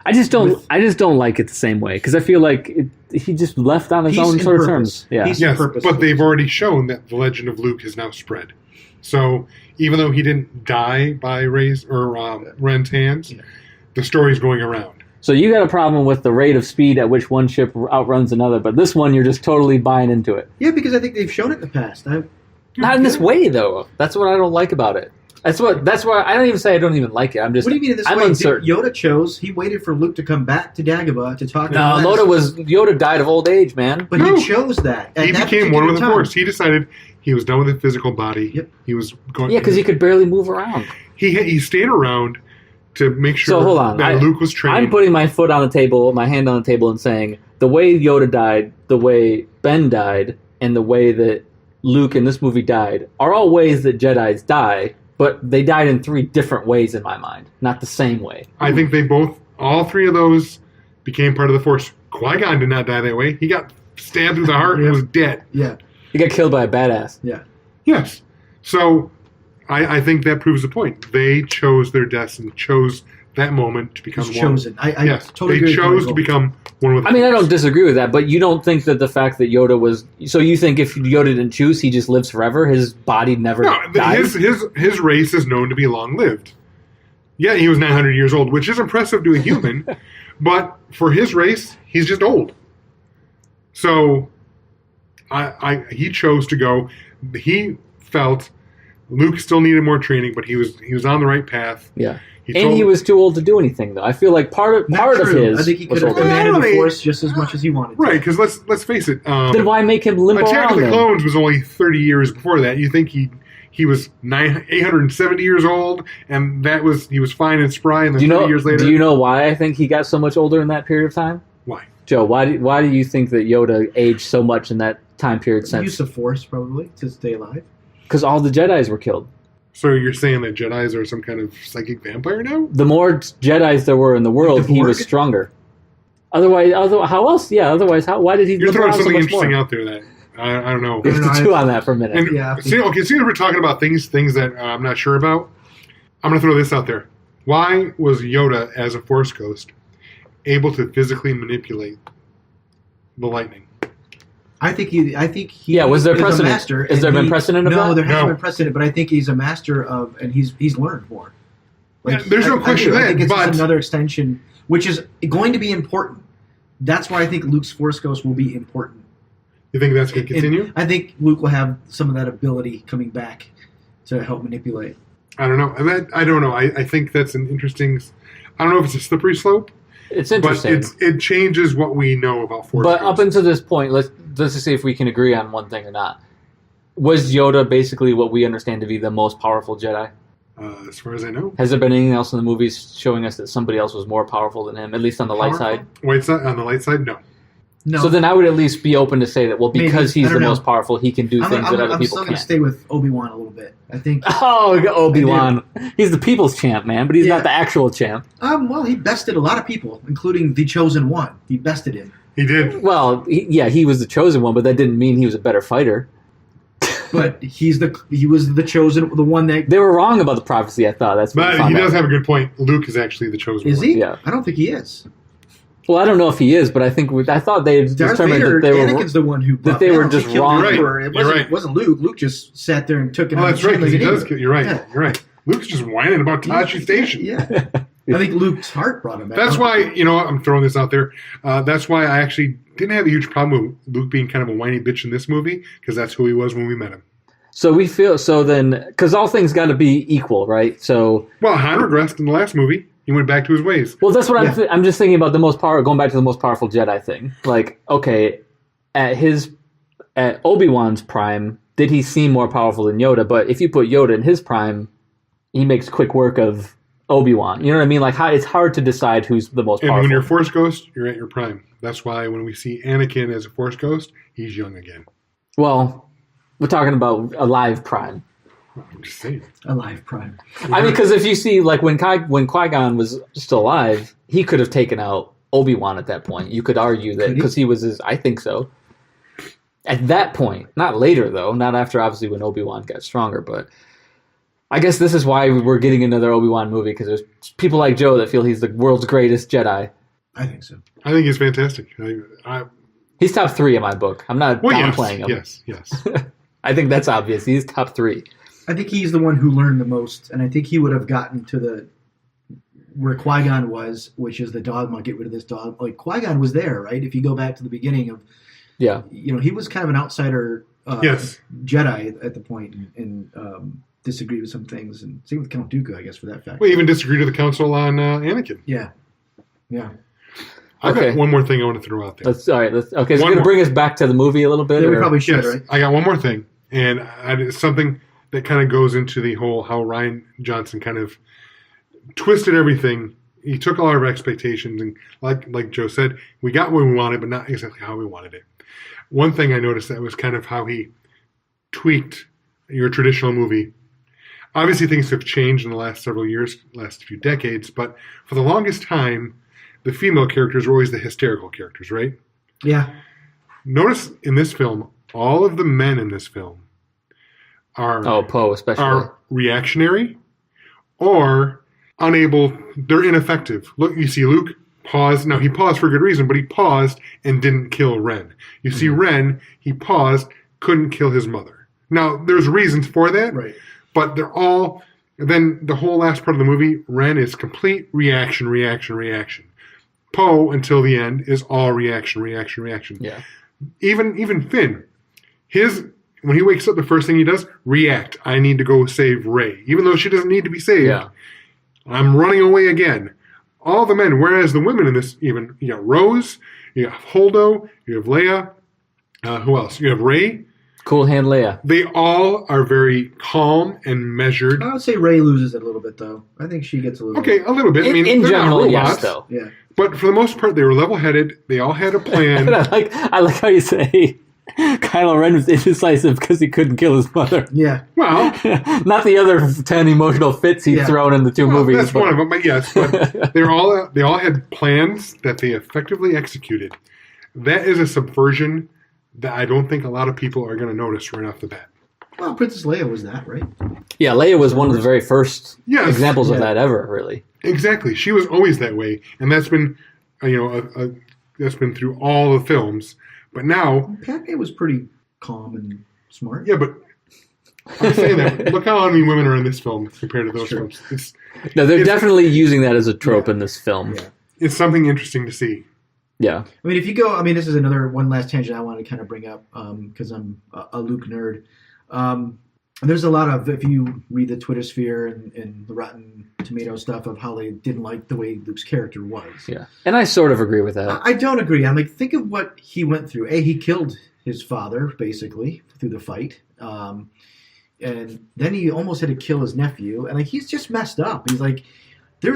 I just don't like it the same way because I feel like he just left on his Peace own and sort of purpose. terms. Yeah. Peace. Yes, Purpose. but they've already shown that the legend of Luke has now spread. So even though he didn't die by Rey's or Ren's hands, Yeah. the story's going around. So you got a problem with the rate of speed at which one ship outruns another, but this one you're just totally buying into it. Yeah, because I think they've shown it in the past. Not in this way, though. That's what I don't like about it. That's why I don't even say I don't even like it. I'm just. What do you mean in this I'm way? uncertain. Yoda chose. He waited for Luke to come back to Dagobah to talk. No, to Les. Yoda died of old age, man. But No. he chose that. At He that became one with the particular Force. time. He decided he was done with his physical body. Yep. He was going. Yeah, because he could barely move around. He stayed around to make sure So hold on, that Luke was trained. I'm putting my foot on the table, my hand on the table, and saying the way Yoda died, the way Ben died, and the way that Luke in this movie died are all ways that Jedi's die, but they died in 3 different ways in my mind, not the same way. I think they all 3 of those became part of the Force. Qui-Gon did not die that way. He got stabbed through the heart and Yeah. was dead. Yeah, He got killed by a badass. yeah. Yes. So I think that proves the point. They chose their deaths and chose that moment to become He's one. chosen. I Yes, totally they agree chose with to become one with the I mean, I Force. don't disagree with that, but you don't think that the fact that Yoda was... So you think if Yoda didn't choose, he just lives forever? His body never No, dies? his race is known to be long-lived. Yeah, he was 900 years old, which is impressive to a human, but for his race, he's just old. So he chose to go. He felt Luke still needed more training, but he was on the right path. Yeah. He And told- he was too old to do anything, though. I feel like part of Not true. his... I think he was could have older. commanded Well, the they- Force just as much as he wanted. right, because let's face it. Then why make him limbo Attack of around the then? Clones was only 30 years before that. You think he was 870 years old, and he was fine and spry, and then 30 years later, Do you know why I think he got so much older in that period of time? why? Joe, why do you think that Yoda aged so much in that time period Use since? the Force probably to stay alive. Because all the Jedis were killed. So you're saying that Jedis are some kind of psychic vampire now? The more Jedis there were in the world, Like the he was Borg? stronger. Otherwise, how else? Yeah, otherwise, why did he You're live throwing around so something much interesting more? out there that I don't know. We have to chew on that for a minute. And Yeah. see, we're talking about things that I'm not sure about. I'm going to throw this out there. Why was Yoda, as a Force ghost, able to physically manipulate the lightning? I think he. Yeah, was there is a precedent? master, Has there and been precedent of no, that? there hasn't No. been precedent, but I think he's a master of, and he's learned more. Yeah, there's no question I of think that, it's just but- another extension, which is going to be important. That's why I think Luke's Force Ghost will be important. You think that's going to continue? And I think Luke will have some of that ability coming back to help manipulate. I don't know. I don't know. I think that's an interesting. I don't know if it's a slippery slope, It's but interesting. it changes what we know about Force But ghosts. up until this point, let's just see if we can agree on one thing or not. Was Yoda basically what we understand to be the most powerful Jedi? As far as I know, Has there been anything else in the movies showing us that somebody else was more powerful than him, at least on the light side? White side on the light side, no. No. So then I would at least be open to say that, well, because Maybe. he's I the don't most know. powerful, he can do things that other I'm people still going can't. to stay with Obi-Wan a little bit. I think. Oh, Obi-Wan. He's the people's champ, man, but he's Yeah. not the actual champ. Well, he bested a lot of people, including the Chosen One. He bested him. He did. Well, he was the chosen one, but that didn't mean he was a better fighter. But he was the chosen, the one that They were wrong about the prophecy, I thought. That's what we But he found does out. have a good point. Luke is actually the chosen is one. he? Yeah. I don't think he is. Well, I don't know if he is, but I thought they Darth determined Vader, that they were. Anakin's the one who that they were just wrong. It You're right. wasn't, wasn't Luke. Luke just sat there and took it. Oh, on that's the right. chin 'Cause he like an does. idiot. You're right. Yeah. You're right. Luke's just whining about Tashi Station. Yeah. I think Luke's heart brought him back. That's why, I'm throwing this out there. That's why I actually didn't have a huge problem with Luke being kind of a whiny bitch in this movie, because that's who he was when we met him. So because all things got to be equal, right? So, Well, Han regressed in the last movie. He went back to his ways. well, that's what Yeah. I'm just thinking about going back to the most powerful Jedi thing. Like, okay, at Obi-Wan's prime, did he seem more powerful than Yoda? But if you put Yoda in his prime, he makes quick work of Obi-Wan. You know what I mean? Like, it's hard to decide who's the most And powerful. when you're a Force Ghost, you're at your prime. That's why when we see Anakin as a Force Ghost, he's young again. Well, we're talking about a live prime. I'm just saying. Alive Prime. I mean, because if you see, like, when Qui-Gon was still alive, he could have taken out Obi-Wan at that point. You could argue that Could he? because he was I think so. At that point, not later though, not after obviously when Obi-Wan got stronger, but I guess this is why we're getting another Obi-Wan movie, because there's people like Joe that feel he's the world's greatest Jedi. I think so. I think he's fantastic. He's top 3 in my book. I'm not downplaying him. Yes. I think that's obvious. He's top 3. I think he's the one who learned the most, and I think he would have gotten to where Qui-Gon was, which is the dogma, get rid of this dog. Like, Qui-Gon was there, right? If you go back to the beginning of, Yeah. he was kind of an outsider Yes. Jedi at the point, and disagreed with some things, and same with Count Dooku, I guess, for that fact. We even disagreed with the council on Anakin. Yeah. I've Okay. got one more thing I want to throw out there. All right. Okay, so One you're going to more. bring us back to the movie a little bit? Yeah, we or- probably should, Yes, right? I got one more thing, and it's something that kind of goes into the whole how Ryan Johnson kind of twisted everything. He took all our expectations, and like Joe said, we got what we wanted, but not exactly how we wanted it. One thing I noticed that was kind of how he tweaked your traditional movie. Obviously, things have changed in the last several years, last few decades, but for the longest time, the female characters were always the hysterical characters, right? Yeah. Notice in this film, all of the men in this film are Poe especially. reactionary or unable. They're ineffective. Look, you see Luke pause. Now he paused for a good reason, but he paused and didn't kill Ren. You see Ren, he paused, couldn't kill his mother. Now there's reasons for that, Right. but they're all. Then the whole last part of the movie, Ren is complete reaction. Poe until the end is all reaction. Yeah. Even Finn, when he wakes up, the first thing he does, react. I need to go save Rey, even though she doesn't need to be saved. Yeah. I'm running away again. All the men, whereas the women in this, even you got Rose, you have Holdo, you have Leia. Who else? You have Rey. Cool hand Leia. They all are very calm and measured. I would say Rey loses it a little bit, though. I think she gets a little Okay, a little bit. I mean, In they're not general, yes, robots, though. Yeah. but for the most part, they were level-headed. They all had a plan. And I like how you say Kylo Ren was indecisive because he couldn't kill his mother. Yeah. Well, Not the other 10 emotional fits he's Yeah. thrown in the two well, movies. that's but- one of them. But yes, but they all had plans that they effectively executed. That is a subversion that I don't think a lot of people are going to notice right off the bat. Well, Princess Leia was that, right? Yeah, Leia was one of the very first Yes. examples of Yeah. that ever, really. Exactly. She was always that way, and that's been, that's been through all the films. But now, Padme was pretty calm and smart. yeah, but I'm saying that. Look how many women are in this film compared to those Sure. films. No, they're It's- definitely using that as a trope in this film. Yeah. It's something interesting to see. Yeah. I mean, this is one last tangent I want to kind of bring up because I'm a Luke nerd. There's a lot of, if you read the Twitter sphere and the Rotten Tomato stuff of how they didn't like the way Luke's character was. Yeah. And I sort of agree with that. I don't agree. I'm like, think of what he went through. He killed his father, basically, through the fight. And then he almost had to kill his nephew. And he's just messed up. He's like, by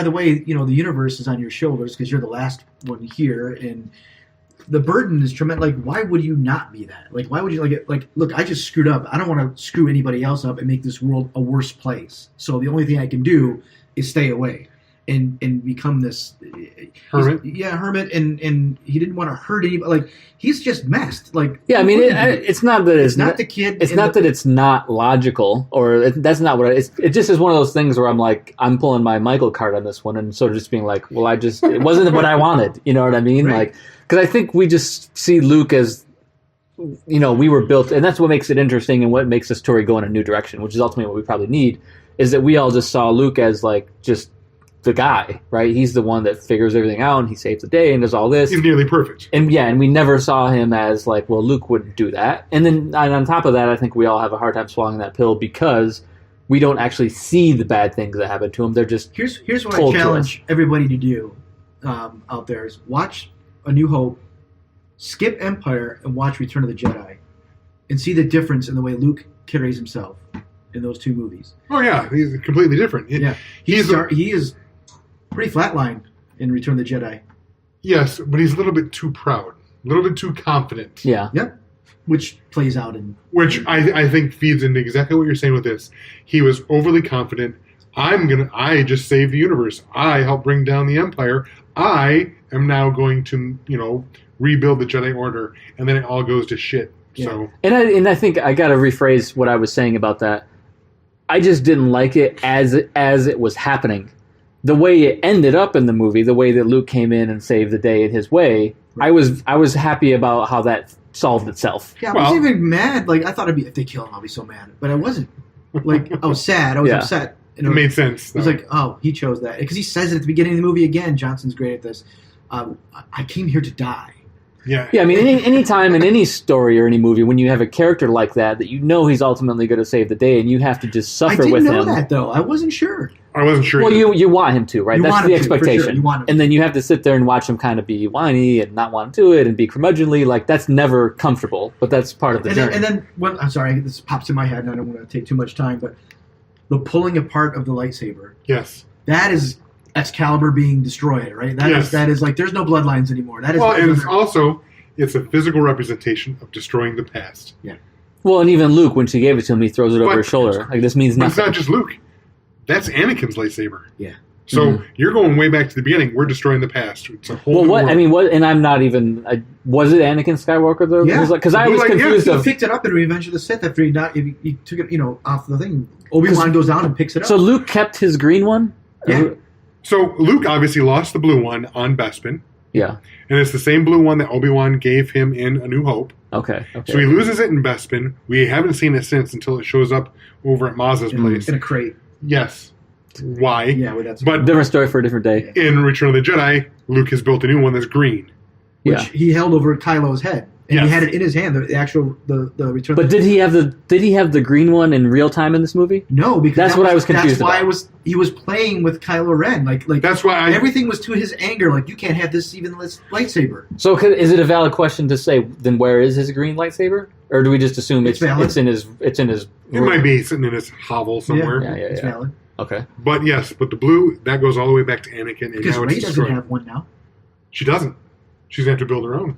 the way, the universe is on your shoulders because you're the last one here. And the burden is tremendous. Like, why would you not be that? Like, why would you look, I just screwed up. I don't want to screw anybody else up and make this world a worse place. So the only thing I can do is stay away and become this hermit. Hermit, and he didn't want to hurt anybody. Like, he's just messed. Like, yeah, I mean, it's not that it's not the kid. It's not that it's not logical, or that's not what it just is one of those things where I'm like, I'm pulling my Michael card on this one, and sort of just being like, well, it wasn't what I wanted. You know what I mean? Right. Like, because I think we just see Luke as, we were built, and that's what makes it interesting, and what makes the story go in a new direction, which is ultimately what we probably need, is that we all just saw Luke as like just the guy, right? He's the one that figures everything out, and he saves the day and does all this. He's nearly perfect. And and we never saw him as like, well, Luke wouldn't do that. And then on top of that, I think we all have a hard time swallowing that pill because we don't actually see the bad things that happen to him. They're just here's what I challenge everybody to do out there is watch A New Hope, skip Empire, and watch Return of the Jedi, and see the difference in the way Luke carries himself in those two movies. Oh yeah, he's completely different. He is pretty flatlined in Return of the Jedi. Yes, but he's a little bit too proud, a little bit too confident. Yeah. Yep. Which plays out in... Which I think feeds into exactly what you're saying with this. He was overly confident. I just saved the universe. I helped bring down the Empire. I am now going to, rebuild the Jedi Order. And then it all goes to shit. Yeah. So. And I think I got to rephrase what I was saying about that. I just didn't like it as it was happening. The way it ended up in the movie, the way that Luke came in and saved the day in his way, right. I was happy about how that solved itself. Yeah, I wasn't even mad. Like, I thought if they kill him, I'll be so mad. But I wasn't. Like, I was sad. I was upset. It made sense. It was like, oh, he chose that. Because he says it at the beginning of the movie again. Johnson's great at this. I came here to die. Yeah. Yeah, I mean, any time in any story or any movie, when you have a character like that he's ultimately going to save the day, and you have to just suffer with him. I didn't know that, though. I wasn't sure. I wasn't sure. Well, you want him to, right? That's the expectation. Sure. You want him to. And then you have to sit there and watch him kind of be whiny and not want to do it and be curmudgeonly. Like, that's never comfortable, but that's part of the journey. And then, I'm sorry, this pops in my head, and I don't want to take too much time, but the pulling apart of the lightsaber. Yes. That is Excalibur being destroyed, right? That is like, there's no bloodlines anymore. That is. Well, and it's also... It's a physical representation of destroying the past. Yeah. Well, and even Luke, when she gave it to him, he throws it over his shoulder. Like, this means nothing. It's not just Luke. That's Anakin's lightsaber. Yeah. So you're going way back to the beginning. We're destroying the past. It's a whole. Well, what I mean, and I'm not even. Was it Anakin Skywalker though? Yeah. Because I was confused. He picked it up in Revenge of the Sith after he took it, off the thing. Obi-Wan goes down and picks it up. So Luke kept his green one. Yeah. So Luke obviously lost the blue one on Bespin. Yeah. And it's the same blue one that Obi-Wan gave him in A New Hope. Okay. So he loses it in Bespin. We haven't seen it since until it shows up over at Maz's place. In a crate. Yes. Why? Yeah, well, that's but different story for a different day. In Return of the Jedi, Luke has built a new one that's green. Which he held over Kylo's head. And he had it in his hand, the actual the Return. But did he have the green one in real time in this movie? No, because that's what I was confused about. That's why he was playing with Kylo Ren. Like that's why everything was to his anger. Like, you can't have this even this lightsaber. So is it a valid question to say then where is his green lightsaber, or do we just assume it's in his It might be sitting in his hovel somewhere. Yeah, it's valid. Okay. But yes, the blue that goes all the way back to Anakin, and because now Rey it's doesn't have one now. She doesn't. She's gonna have to build her own.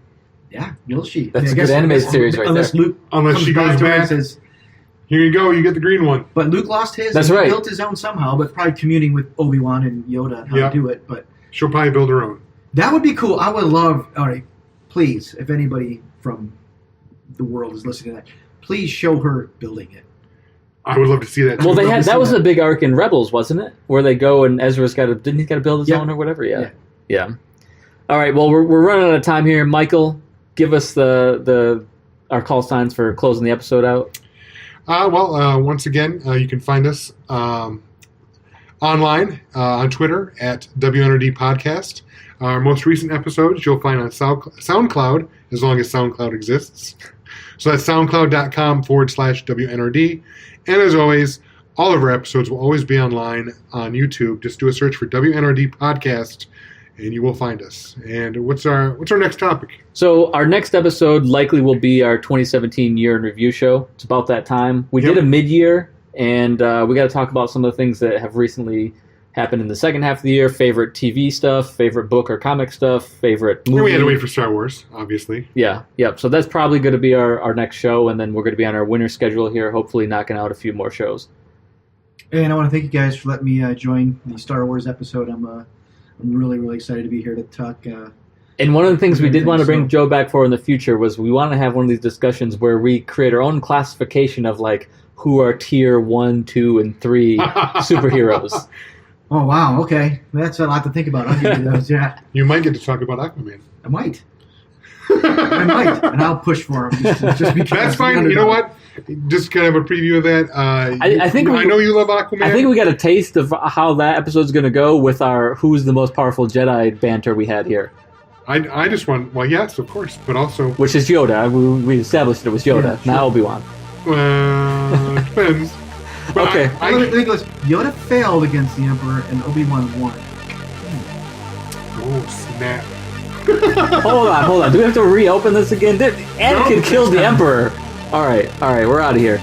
Yeah, will she? That's a good animated series right unless there. Luke unless she goes back and says, here you go, you get the green one. But Luke lost his. That's and right. He built his own somehow, but probably communing with Obi-Wan and Yoda on how to do it. But she'll probably build her own. That would be cool. I would love. All right, please, if anybody from the world is listening to that, please show her building it. I would love to see that. Well, that was a big arc in Rebels, wasn't it? Where they go and Ezra's didn't he got to build his own or whatever? Yeah. All right. Well, we're running out of time here, Michael. Give us our call signs for closing the episode out. Once again, you can find us online on Twitter at WNRD Podcast. Our most recent episodes you'll find on SoundCloud, as long as SoundCloud exists. So that's soundcloud.com/WNRD. And as always, all of our episodes will always be online on YouTube. Just do a search for WNRD Podcast, and you will find us. And what's our next topic? So our next episode likely will be our 2017 year in review show. It's about that time. We did a mid-year, and we got to talk about some of the things that have recently happened in the second half of the year, favorite TV stuff, favorite book or comic stuff, favorite movie. We had to wait for Star Wars, obviously. Yeah, yep. So that's probably going to be our next show, and then we're going to be on our winter schedule here, hopefully knocking out a few more shows. And I want to thank you guys for letting me join the Star Wars episode. I'm really, really excited to be here to talk. And one of the things we did want to bring Joe back for in the future was we want to have one of these discussions where we create our own classification of like who are tier 1, 2, and 3 superheroes. Oh, wow. Okay. That's a lot to think about. I'll give you those, yeah. You might get to talk about Aquaman. I might. And I'll push for him. Just because. That's fine. You know what? Just kind of a preview of that. I know you love Aquaman. I think we got a taste of how that episode's going to go with our who's the most powerful Jedi banter we had here. I just want, well, yes, of course, but also... Which is Yoda. We established it was Yoda, yeah, sure. Not Obi-Wan. Well, depends. But okay. I think it was Yoda failed against the Emperor and Obi-Wan won. Oh, snap. Hold on. Do we have to reopen this again? Anakin killed the Emperor. All right, we're out of here.